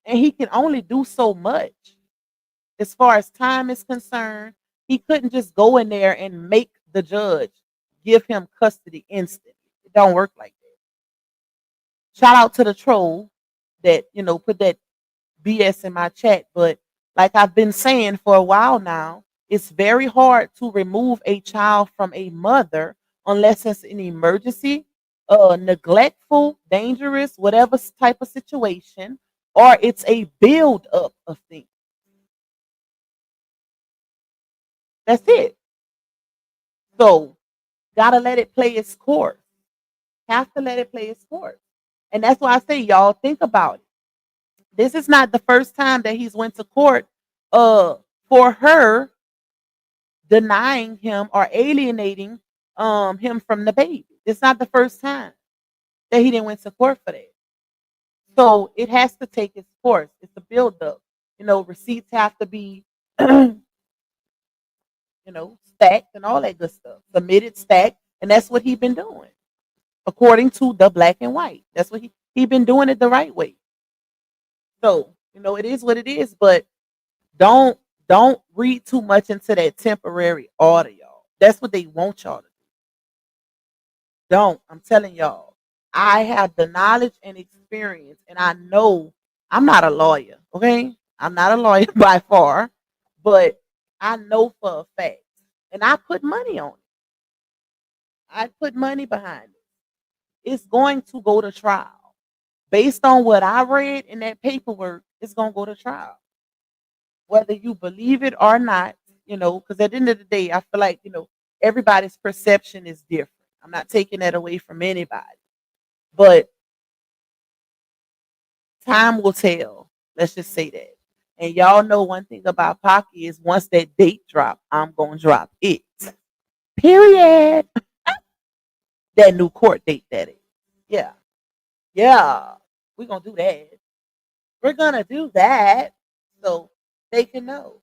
And he can only do so much. As far as time is concerned, he couldn't just go in there and make the judge give him custody instantly. It don't work like that. Shout out to the troll that, put that BS in my chat. But like I've been saying for a while now, it's very hard to remove a child from a mother unless it's an emergency, neglectful, dangerous, whatever type of situation, or it's a build up of things. That's it. So, gotta let it play its course. Have to let it play its course. And that's why I say, y'all, think about it. This is not the first time that he's went to court for her denying him or alienating him from the baby. It's not the first time that he didn't went to court for that. So it has to take its course. It's a build up. Receipts have to be, stacked and all that good stuff. Submitted, stacked, and that's what he's been doing according to the black and white. That's what he been doing it the right way. So it is what it is. But don't don't read too much into that temporary order, y'all. That's what they want y'all to do. Don't. I'm telling y'all. I have the knowledge and experience, and I know I'm not a lawyer. Okay, I'm not a lawyer by far, but I know for a fact, and I put money on it. I put money behind it. It's going to go to trial. Based on what I read in that paperwork, it's going to go to trial. Whether you believe it or not, because at the end of the day, I feel like, everybody's perception is different. I'm not taking that away from anybody, but time will tell. Let's just say that. And y'all know one thing about Pocky is once that date drop, I'm going to drop it. Period. That new court date, that is. Yeah. Yeah. We're going to do that. We're going to do that so they can know.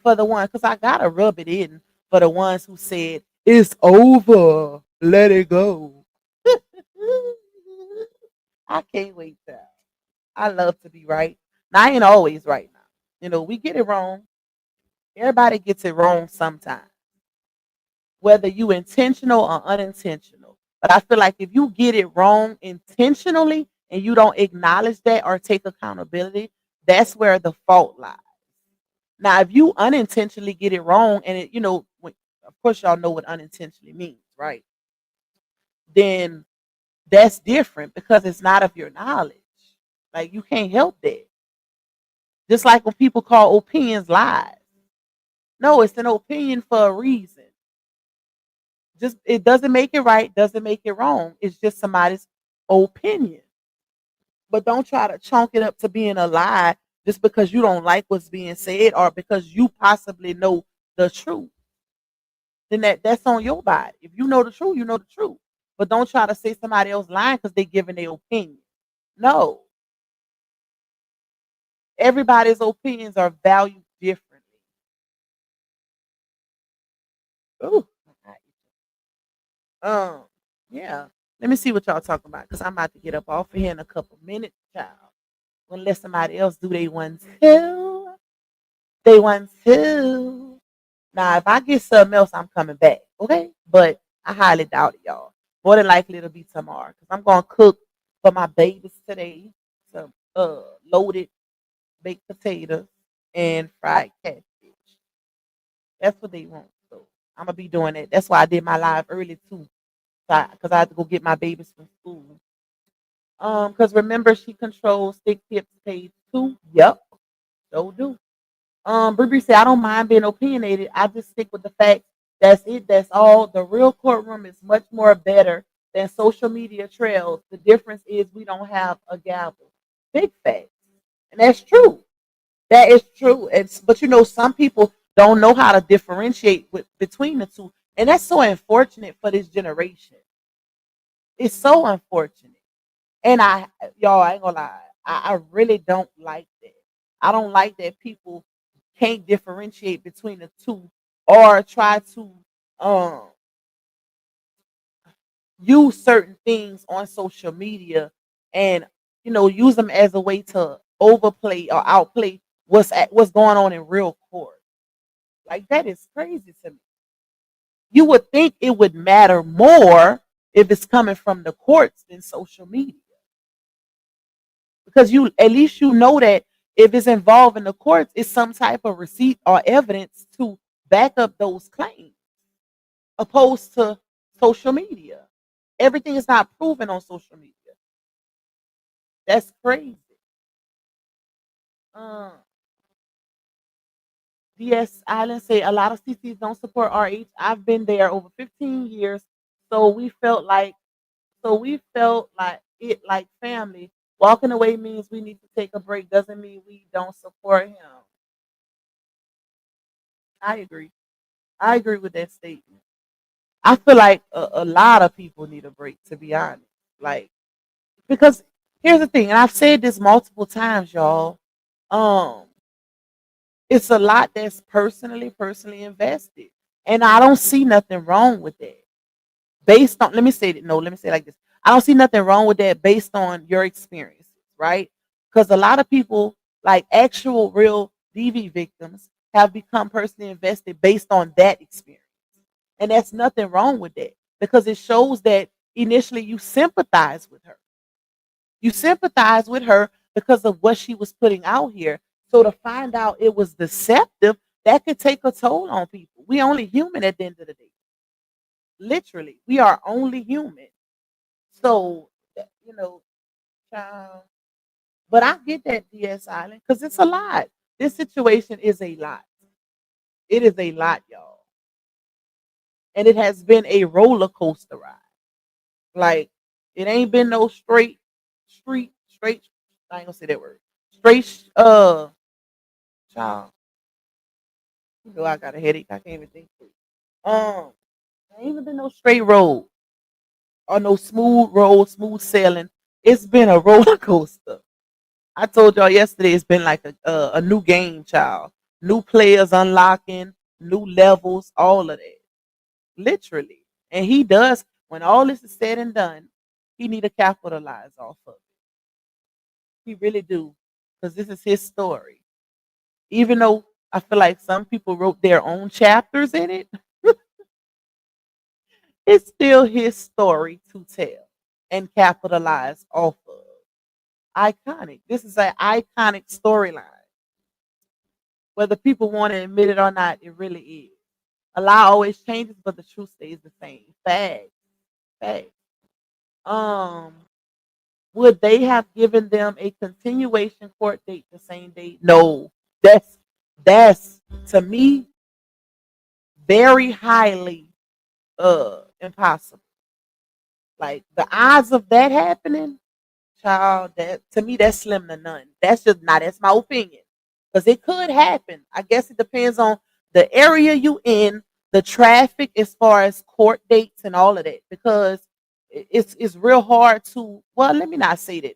For the one, because I got to rub it in for the ones who said, it's over. Let it go. I can't wait to. I love to be right. Now, I ain't always right now. We get it wrong. Everybody gets it wrong sometimes, whether you intentional or unintentional. But I feel like if you get it wrong intentionally and you don't acknowledge that or take accountability, that's where the fault lies. Now, if you unintentionally get it wrong, and of course, y'all know what unintentionally means, right? Then that's different because it's not of your knowledge. Like you can't help that. Just like when people call opinions lies. No, it's an opinion for a reason. Just it doesn't make it right, doesn't make it wrong. It's just somebody's opinion. But don't try to chunk it up to being a lie just because you don't like what's being said or because you possibly know the truth. Then that's on your body. If you know the truth, you know the truth. But don't try to say somebody else lying because they're giving their opinion. No. Everybody's opinions are valued differently. Ooh. Yeah. Let me see what y'all talking about because I'm about to get up off of here in a couple minutes, child. Gonna let somebody else do they one too. They one too. Now, if I get something else, I'm coming back. Okay, but I highly doubt it, y'all. More than likely, it'll be tomorrow because I'm gonna cook for my babies today some loaded baked potatoes and fried catfish. That's what they want. So I'm gonna be doing it. That's why I did my live early too, because I had to go get my babies from school. Because remember, she controls Stick Tips page 2. Yep, so do. Ruby said, I don't mind being opinionated. I just stick with the fact that's it. That's all. The real courtroom is much more better than social media trails. The difference is we don't have a gavel. Big facts. And that's true. That is true. But some people don't know how to differentiate between the two. And that's so unfortunate for this generation. It's so unfortunate. And y'all, I ain't gonna lie. I really don't like that. I don't like that people can't differentiate between the two or try to um use certain things on social media and use them as a way to overplay or outplay what's going on in real court. Like that is crazy to me. You would think it would matter more if it's coming from the courts than social media. Because you at least that if it's involved in the courts, it's some type of receipt or evidence to back up those claims, opposed to social media. Everything is not proven on social media. That's crazy. Uh, DS Island say a lot of CCs don't support RH. I've been there over 15 years, so we felt like it like family. Walking away means we need to take a break. Doesn't mean we don't support him. I agree. I agree with that statement. I feel like a lot of people need a break, to be honest. Like, because here's the thing, and I've said this multiple times, y'all. Um, it's a lot that's personally invested. And I don't see nothing wrong with that. Based on, let me say it, no, let me say it like this. I don't see nothing wrong with that based on your experiences, right? Because a lot of people, like actual real DV victims, have become personally invested based on that experience. And that's nothing wrong with that because it shows that initially you sympathize with her. You sympathize with her because of what she was putting out here. So to find out it was deceptive, that could take a toll on people. We only human at the end of the day. Literally, we are only human. So, you know, child. But I get that DS Island because it's a lot. This situation is a lot. It is a lot, y'all. And it has been a roller coaster ride. Like, it ain't been no straight, I ain't gonna say that word. Straight, child. You know, I got a headache. I can't even think straight. There ain't even been no straight road or no smooth road, smooth sailing. It's been a roller coaster. I told y'all yesterday it's been like a new game, child. New players unlocking, new levels, all of that. Literally. And he does, when all this is said and done, he need to capitalize off of it. He really do. Because this is his story. Even though I feel like some people wrote their own chapters in it, it's still his story to tell and capitalize off of. Iconic. This is an iconic storyline. Whether people want to admit it or not, it really is. A lie always changes, but the truth stays the same. Facts. Facts. Um, would they have given them a continuation court date the same day? No. That's to me very highly impossible. Like the odds of that happening, child, that to me that's slim to none. That's just not that's my opinion. Because it could happen. I guess it depends on the area you in, the traffic as far as court dates and all of that. Because it's real hard to well, let me not say that.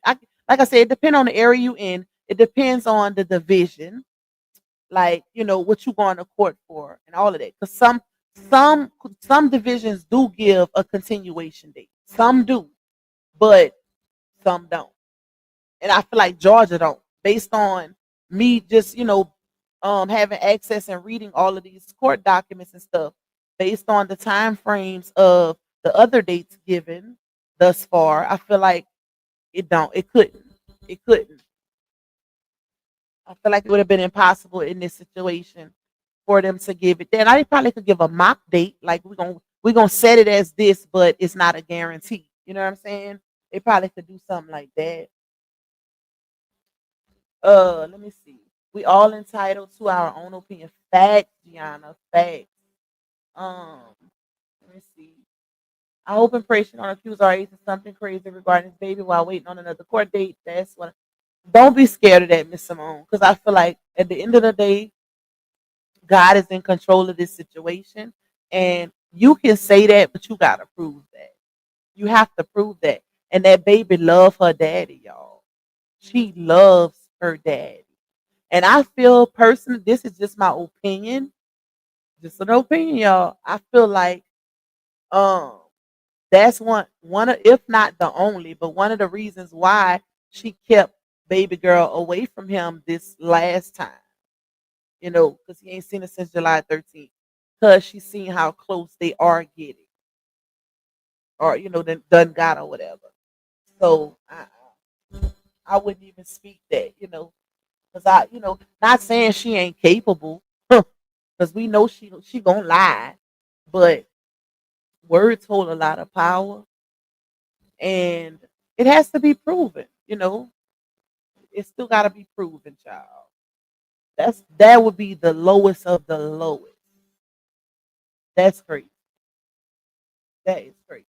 Like I said, it depends on the area you in. It depends on the division, like what you going to court for and all of that. Because some some divisions do give a continuation date. Some do, but some don't. And I feel like Georgia don't, based on me just having access and reading all of these court documents and stuff, based on the time frames of the other dates given thus far. I feel like it couldn't. I feel like it would have been impossible in this situation for them to give it. Then I probably could give a mock date, like we're gonna set it as this, but it's not a guarantee. You know what I'm saying? They probably could do something like that. Let me see. We all entitled to our own opinion. Facts, Gianna. Facts. Um, let me see. I hope and pray she don't accuse our agent of something crazy regarding his baby while waiting on another court date. That's what. Don't be scared of that, Miss Simone, because I feel like at the end of the day, God is in control of this situation, and you can say that, but you gotta prove that. You have to prove that. And that baby love her daddy, y'all. She loves her daddy. And I feel personally, this is just my opinion, just an opinion, y'all. I feel like um that's one of, if not the only, but one of the reasons why she kept baby girl away from him this last time, because he ain't seen her since July 13th. Because she's seen how close they are getting, or done got or whatever. So I wouldn't even speak that, because not saying she ain't capable, because we know she gonna lie, but words hold a lot of power, and it has to be proven. It still got to be proven, child. That would be the lowest of the lowest. That's crazy. That is crazy.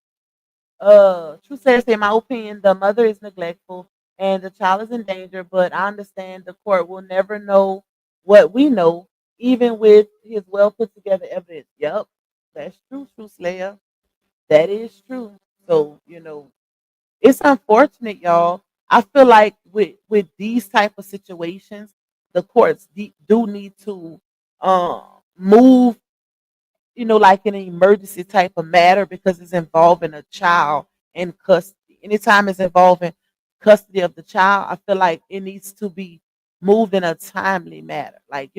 True says, in my opinion, the mother is neglectful and the child is in danger, but I understand the court will never know what we know, even with his well put together evidence. Yep, that's true, True Slayer. That is true. So, it's unfortunate, y'all. I feel like with these type of situations, the courts do need to um move, like in an emergency type of matter because it's involving a child in custody. Anytime it's involving custody of the child, I feel like it needs to be moved in a timely manner, like,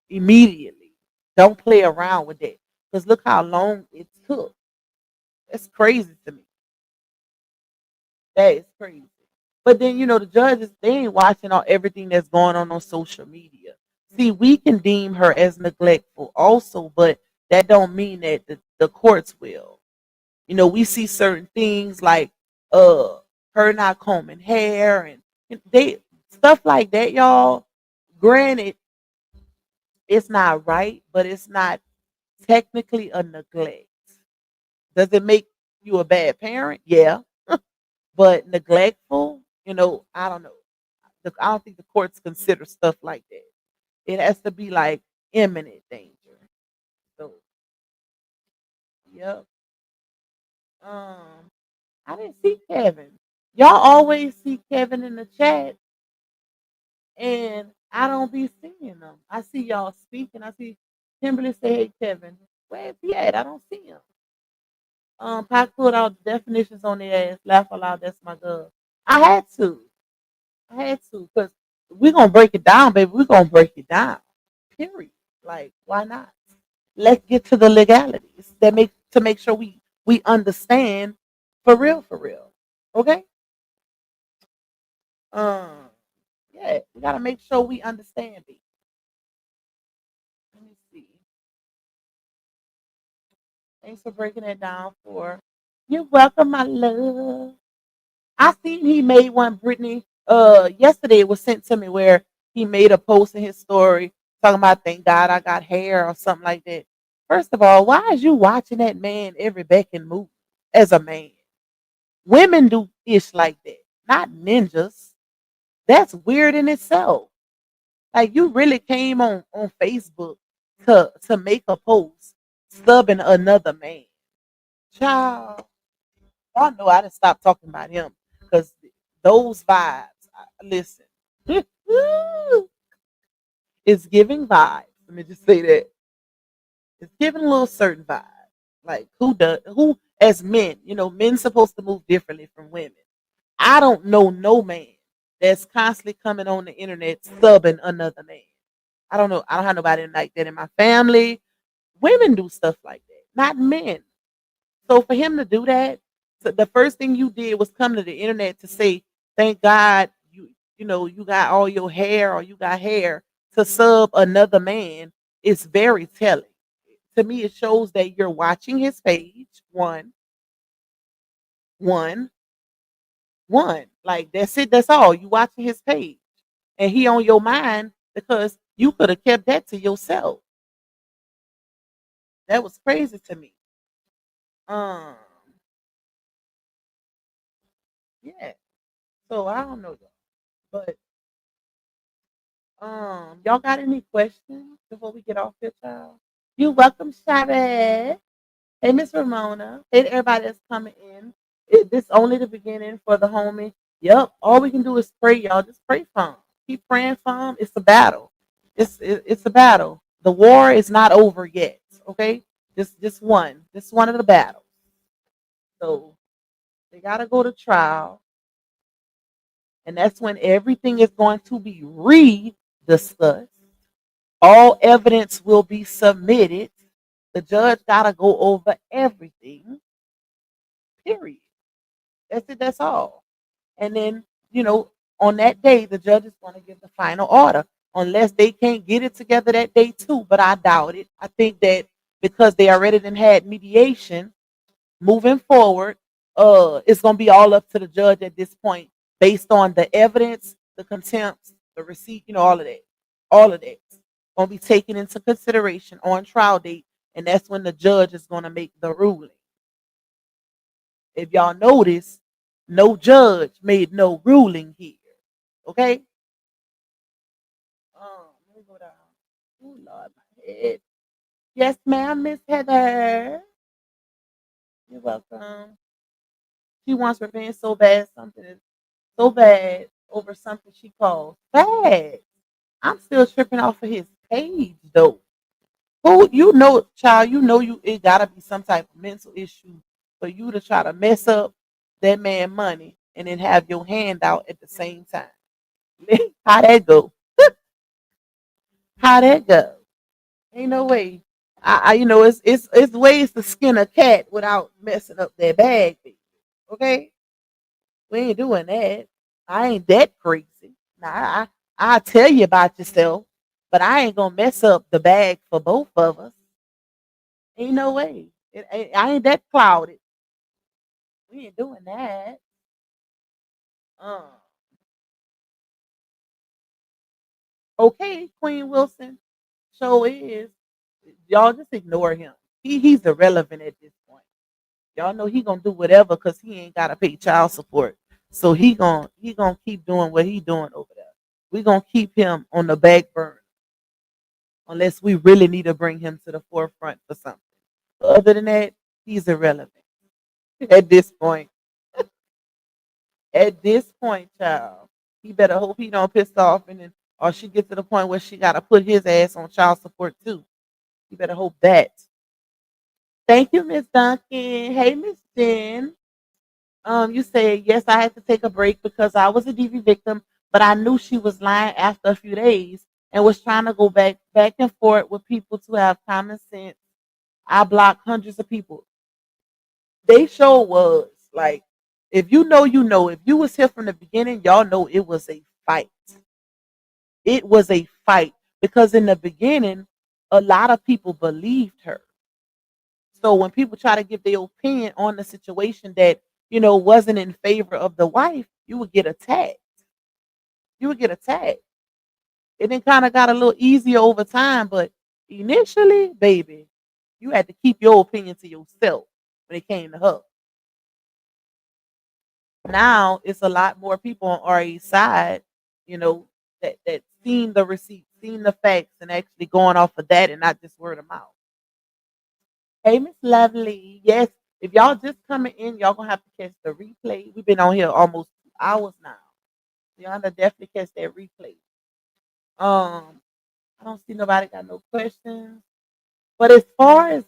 immediately. Don't play around with it because look how long it took. It's crazy to me. That is crazy. But then, the judges, they ain't watching everything that's going on social media. See, we can deem her as neglectful also, but that don't mean that the courts will. We see certain things like uh her not combing hair and they stuff like that, y'all. Granted, it's not right, but it's not technically a neglect. Does it make you a bad parent? Yeah. But neglectful, I don't know. I don't think the courts consider stuff like that. It has to be like imminent danger. So, yep. Um, I didn't see Kevin. Y'all always see Kevin in the chat, and I don't be seeing them. I see y'all speaking. I see Kimberly say, "Hey, Kevin, where is he at? I don't see him." Pac pulled out the definitions on their ass. Laugh aloud. That's my girl. I had to. I had to because we're gonna break it down, baby. We're gonna break it down. Period. Like, why not? Let's get to the legalities to make sure we understand for real, for real. Okay. Um. Yeah, we gotta make sure we understand it. Let me see. Thanks for breaking it down for. You're welcome, my love. I seen he made one, Brittany. Yesterday it was sent to me where he made a post in his story talking about thank God I got hair or something like that. First of all, why is you watching that man every beck and move as a man? Women do ish like that, not ninjas. That's weird in itself. Like you really came on Facebook to make a post stubbing another man. Child, I know I didn't stop talking about him because those vibes. Listen, it's giving vibes. Let me just say that it's giving a little certain vibe. Like who as men, men supposed to move differently from women. I don't know no man that's constantly coming on the internet subbing another man. I don't know. I don't have nobody like that in my family. Women do stuff like that, not men. So for him to do that, so the first thing you did was come to the internet to say, "Thank God you got all your hair or you got hair to sub another man." Is very telling. To me, it shows that you're watching his page. One, one. Like that's it. That's all. You watching his page, and he on your mind because you could have kept that to yourself. That was crazy to me. Um, yeah. So I don't know, y'all, but y'all got any questions before we get off here, child? You welcome, Shabbat. Hey, Miss Ramona. Hey, to everybody that's coming in. This only the beginning for the homie. Yep. All we can do is pray, y'all. Just pray for him. Keep praying for him. It's a battle. It's a battle. The war is not over yet. Okay. Just one of the battles. So they gotta go to trial, and that's when everything is going to be re-discussed. All evidence will be submitted. The judge got to go over everything, period. That's it, that's all. And then, on that day, the judge is going to give the final order, unless they can't get it together that day, too. But I doubt it. I think that because they already done had mediation moving forward, it's going to be all up to the judge at this point based on the evidence, the contempt, the receipt, all of that. All of that going to be taken into consideration on trial date, and that's when the judge is going to make the ruling. If y'all notice, no judge made no ruling here. Okay? Let me go down. Oh Lord, my head. Yes, ma'am, Miss Heather. You're welcome. She wants revenge so bad, something is so bad over something she calls bad. I'm still tripping off of his page though. Who you know, child, you know you it gotta be some type of mental issue for you to try to mess up that man money and then have your hand out at the same time. How that go? How that go? Ain't no way. You know, it's ways to skin a cat without messing up their bag, baby. Okay, we ain't doing that. I ain't that crazy. Now I tell you about yourself, but I ain't gonna mess up the bag for both of us. Ain't no way. I ain't that clouded. We ain't doing that. Uh, okay, Queen Wilson. So is. Y'all just ignore him. He's irrelevant at this point. Y'all know he gonna do whatever because he ain't gotta pay child support. So he gonna keep doing what he doing over there. We gonna keep him on the back burner unless we really need to bring him to the forefront for something. But other than that, he's irrelevant at this point. At this point, child, he better hope he don't piss off and then or she get to the point where she gotta put his ass on child support too. You better hope that. Thank you, Miss Duncan. Hey, Miss Jen. You said yes, I had to take a break because I was a DV victim, but I knew she was lying after a few days and was trying to go back and forth with people to have common sense. I blocked hundreds of people. They sure was like, if you know, you know. If you was here from the beginning, y'all know it was a fight. It was a fight because in the beginning, a lot of people believed her. So when people try to give their opinion on the situation that wasn't in favor of the wife, you would get attacked. You would get attacked. It then kind of got a little easier over time, but initially, baby, you had to keep your opinion to yourself when it came to her. Now it's a lot more people on RA's side, that seen the receipts, seen the facts, and actually going off of that and not just word of mouth. Hey, Miss Lovely. Yes, if y'all just coming in, y'all gonna have to catch the replay. We've been on here almost 2 hours now. Y'all to definitely catch that replay. I don't see nobody got no questions. But as far as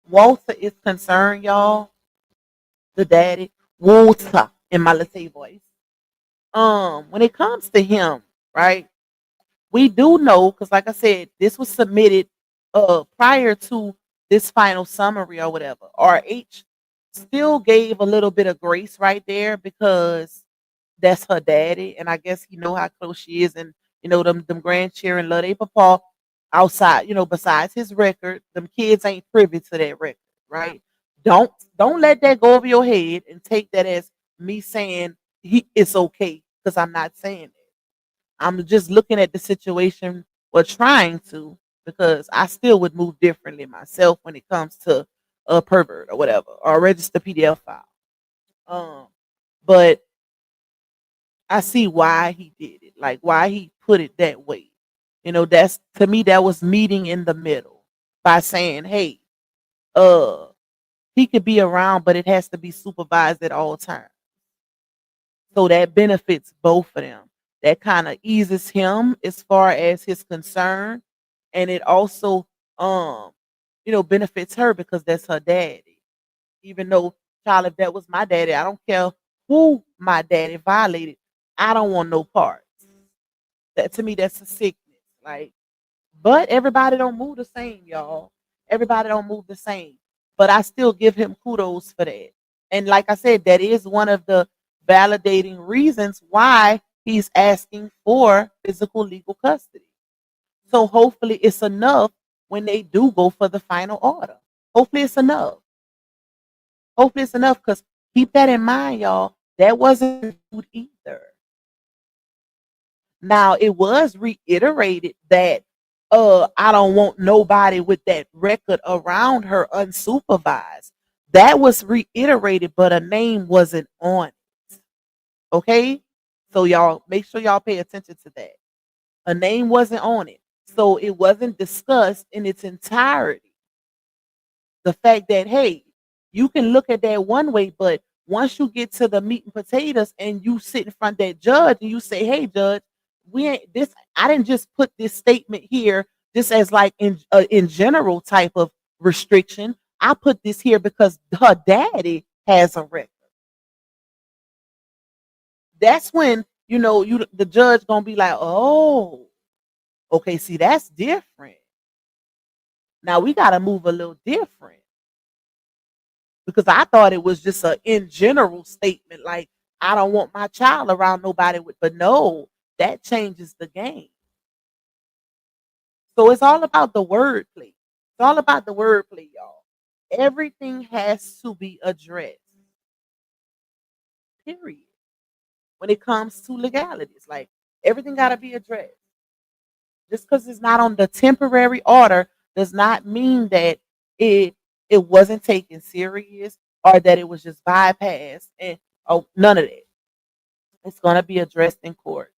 Walter is concerned, y'all, the daddy, Walter in my Latte voice. When it comes to him, right? We do know because, like I said, this was submitted prior to this final summary or whatever. RH still gave a little bit of grace right there because that's her daddy, and I guess he know how close she is, and them grandchildren love their papa outside. Besides his record, them kids ain't privy to that record, right? Don't don't let that go over your head and take that as me saying it's okay because I'm not saying that. I'm just looking at the situation or trying to because I still would move differently myself when it comes to a pervert or whatever or a registered PDF file. But I see why he did it, like why he put it that way. That's to me that was meeting in the middle by saying, hey, uh, he could be around, but it has to be supervised at all times. So that benefits both of them. That kind of eases him as far as his concern. And it also benefits her because that's her daddy. Even though, child, if that was my daddy, I don't care who my daddy violated. I don't want no parts. That to me, that's a sickness. Like, but everybody don't move the same, y'all. Everybody don't move the same. But I still give him kudos for that. And like I said, that is one of the validating reasons why he's asking for physical legal custody. So hopefully it's enough when they do go for the final order. Hopefully it's enough. Hopefully it's enough because keep that in mind, y'all. That wasn't good either. Now it was reiterated that I don't want nobody with that record around her unsupervised. That was reiterated, but a name wasn't on it. Okay? So y'all make sure y'all pay attention to that. A name wasn't on it. So it wasn't discussed in its entirety. The fact that, hey, you can look at that one way, but once you get to the meat and potatoes and you sit in front of that judge and you say, hey, judge, We ain't this. I didn't just put this statement here just as like in general type of restriction. I put this here because her daddy has a record. That's when you the judge gonna be like, oh, okay, see that's different. Now we gotta move a little different because I thought it was just a in general statement like I don't want my child around nobody with, but no, that changes the game. So it's all about the wordplay. It's all about the wordplay, y'all. Everything has to be addressed. Period. When it comes to legalities, like everything got to be addressed. Just because it's not on the temporary order does not mean that it it wasn't taken serious or that it was just bypassed. And oh, none of that. It's gonna be addressed in court.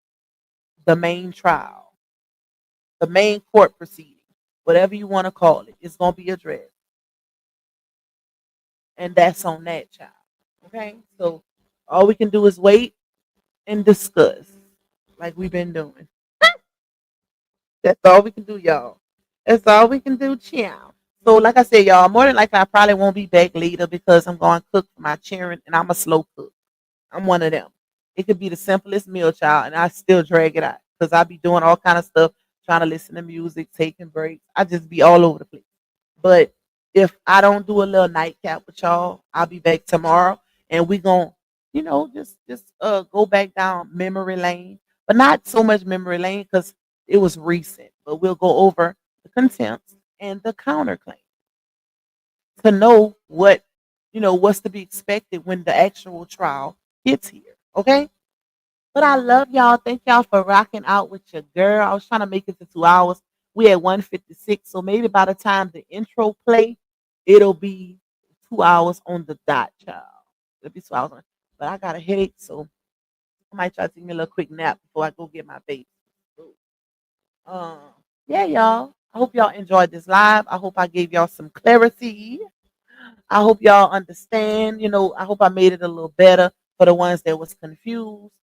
The main trial, the main court proceeding, whatever you want to call it, it's gonna be addressed. And that's on that child. Okay? So all we can do is wait and discuss like we've been doing. That's all we can do, y'all. That's all we can do, child. So, like I said, y'all, more than likely, I probably won't be back later because I'm going to cook for my children, and I'm a slow cook. I'm one of them. It could be the simplest meal, child, and I still drag it out because I be doing all kind of stuff, trying to listen to music, taking breaks. I just be all over the place. But if I don't do a little nightcap with y'all, I'll be back tomorrow, and we gonna, just go back down memory lane, but not so much memory lane because it was recent. But we'll go over the contempts and the counterclaim to know what's to be expected when the actual trial gets here. Okay. But I love y'all. Thank y'all for rocking out with your girl. I was trying to make it to 2 hours. We at 156. So maybe by the time the intro play, it'll be 2 hours on the dot, child. It'll be 2 hours on. But I got a headache, so I might try to take me a little quick nap before I go get my baby. Um, yeah, y'all. I hope y'all enjoyed this live. I hope I gave y'all some clarity. I hope y'all understand. I hope I made it a little better for the ones that was confused.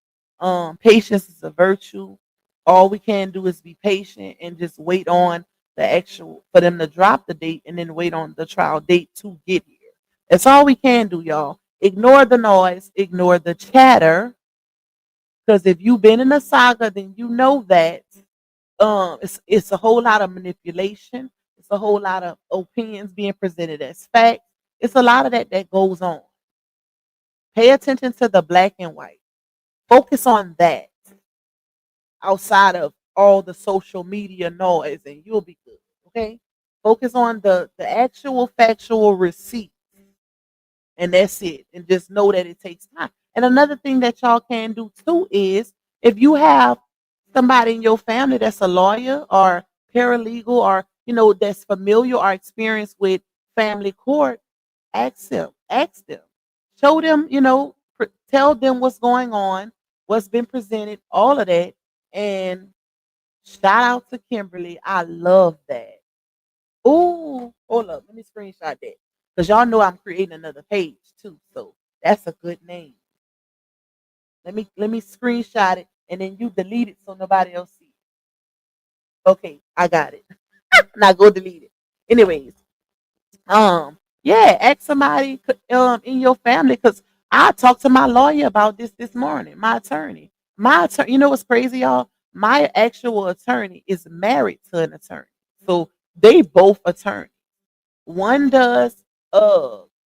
Patience is a virtue. All we can do is be patient and just wait on the actual for them to drop the date and then wait on the trial date to get here. That's all we can do, y'all. Ignore the noise, ignore the chatter. Because if you've been in a saga, then you know that it's a whole lot of manipulation. It's a whole lot of opinions being presented as facts. It's a lot of that goes on. Pay attention to the black and white. Focus on that outside of all the social media noise, and you'll be good. Okay. Focus on the actual factual receipt, and that's it. And just know that it takes time. And another thing that y'all can do too is if you have somebody in your family that's a lawyer or paralegal or that's familiar or experienced with family court, ask them, show them, tell them what's going on, what's been presented, all of that. And shout out to Kimberly. I love that. Ooh, hold up. Let me screenshot that. Because y'all know I'm creating another page too. So that's a good name. Let me screenshot it and then you delete it so nobody else sees it. Okay, I got it. Now go delete it. Anyways, yeah, ask somebody in your family because I talked to my lawyer about this morning. My attorney. You know what's crazy, y'all? My actual attorney is married to an attorney, so they both attorneys. One does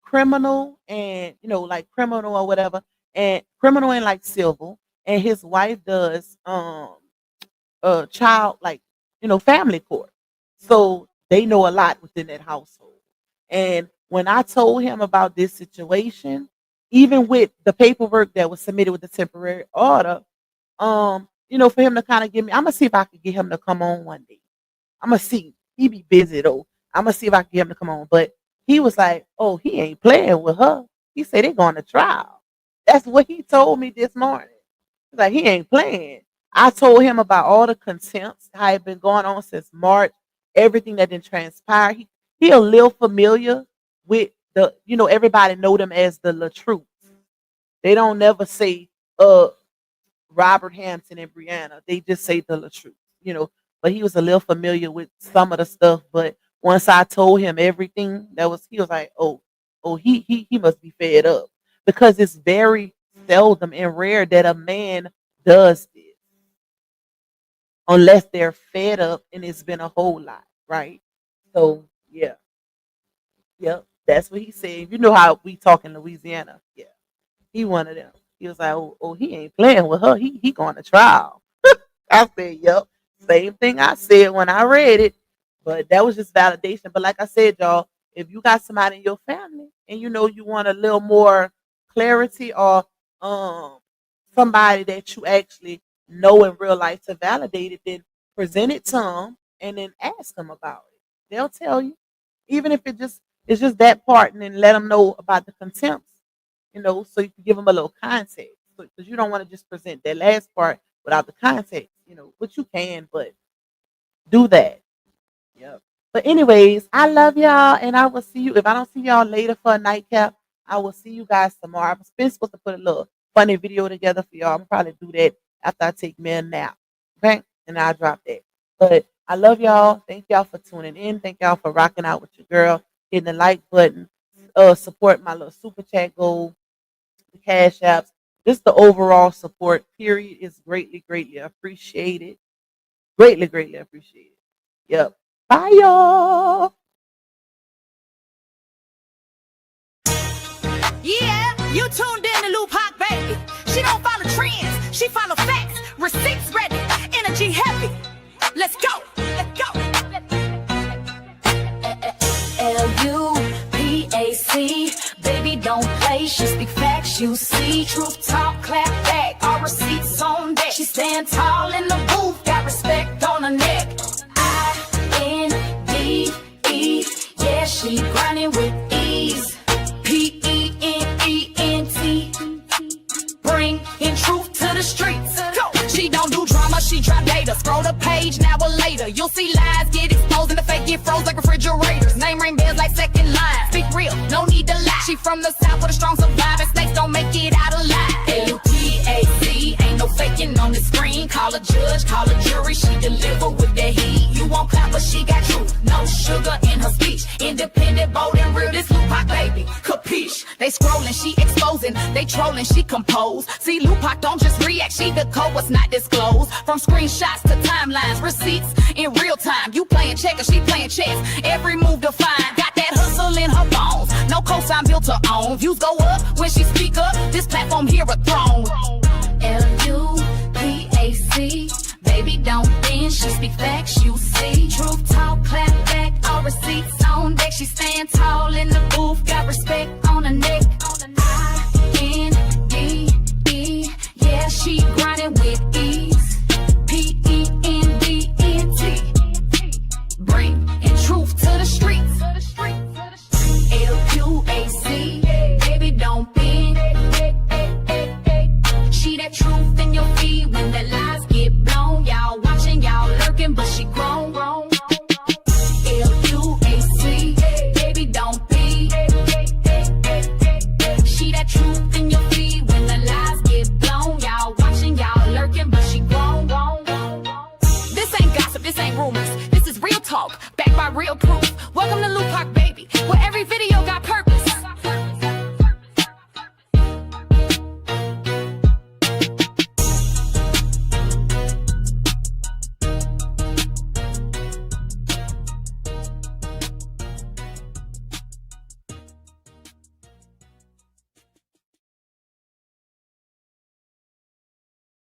criminal and like criminal or whatever, and criminal and like civil, and his wife does child like family court. So they know a lot within that household. And when I told him about this situation, even with the paperwork that was submitted with the temporary order, for him to kind of give me, I'm gonna see if I can get him to come on one day. I'm gonna see. He be busy though. I'm gonna see if I can get him to come on. But he was like, "Oh, he ain't playing with her." He said they're going to trial. That's what he told me this morning. He's like, he ain't playing. I told him about all the contempts, how it been going on since March, everything that didn't transpire. He a little familiar with everybody know them as the La Truth. They don't never say Robert Hampton and Brianna. They just say the truth, you know. But he was a little familiar with some of the stuff. But once I told him everything, he was like, oh, he must be fed up because it's very seldom and rare that a man does this unless they're fed up and it's been a whole lot, right? So yeah, yep, that's what he said. You know how we talk in Louisiana, yeah. He one of them. He was like, oh, he ain't playing with her. He going to trial. I said, yep, same thing I said when I read it, but that was just validation. But like I said, y'all, if you got somebody in your family and you know you want a little more clarity or somebody that you actually know in real life to validate it, then present it to them and then ask them about it. They'll tell you, even if it's just that part, and then let them know about the contempt, you know, so you can give them a little context, because you don't want to just present that last part without the context, you know, but you can, but do that. Yep. But anyways, I love y'all, and I will see you. If I don't see y'all later for a nightcap, I will see you guys tomorrow. I was supposed to put a little funny video together for y'all. I'm probably do that after I take me a nap. Okay? And I'll drop that. But I love y'all. Thank y'all for tuning in. Thank y'all for rocking out with your girl. Hitting the like button. Support my little super chat goal. The cash apps. Just the overall support, period, is greatly, greatly appreciated. Greatly, greatly appreciated. Yep. Bye, y'all. Yeah, you tuned in to Lou Pac, baby. She don't follow trends, she follow facts. Receipts ready, energy heavy. Let's go, let's go. Lupac, baby don't play. She speak facts, you see. Truth talk, clap back. All receipts on deck. She stand tall in the booth, got respect on her neck. INDE, yeah, she grinding with ease. PENENT, bring in truth to the streets. Go. She don't do drama, she drop data. Scroll the page, now or later. You'll see lies get exposed and the fake get froze like refrigerators. Name ring bells like second line. Speak real, no need to lie. She from the south with a strong survivor. Snakes don't make it out alive. LUPAC, ain't no faking on the screen. Call a judge, call a jury. She deliver with the heat. You won't clap, but she got truth. No sugar in her speech. Independent, bold, and real. This Lupac, baby. Capiche? They scrolling, she exposing. They trolling, she compose. See, Lupac don't just react. She decode what's not disclosed. From screenshots to timelines, receipts in real time. You playing checkers, she playing chess. Every move defined. Got that hustle in her bones. No cosign built to own. Views go up when she speak up. This platform here a throne. LUPAC, baby don't bend. She speak facts, you see. Truth talk, clap back. All receipts on deck. She stand tall in the booth. Got respect on her neck. INDE, yeah, she grinding with ease. PENDENT, bring in truth to the streets. LUPAC, baby don't bend. She that truth in your feed when the lies get blown. Y'all watching, y'all lurking, but she grown. LUPAC, baby don't be. She that truth in your feed when the lies get blown. Y'all watching, y'all lurking, but she grown. This ain't gossip, this ain't rumors. This is real talk, backed by real proof. Welcome to Lupac, baby, where every video got purpose.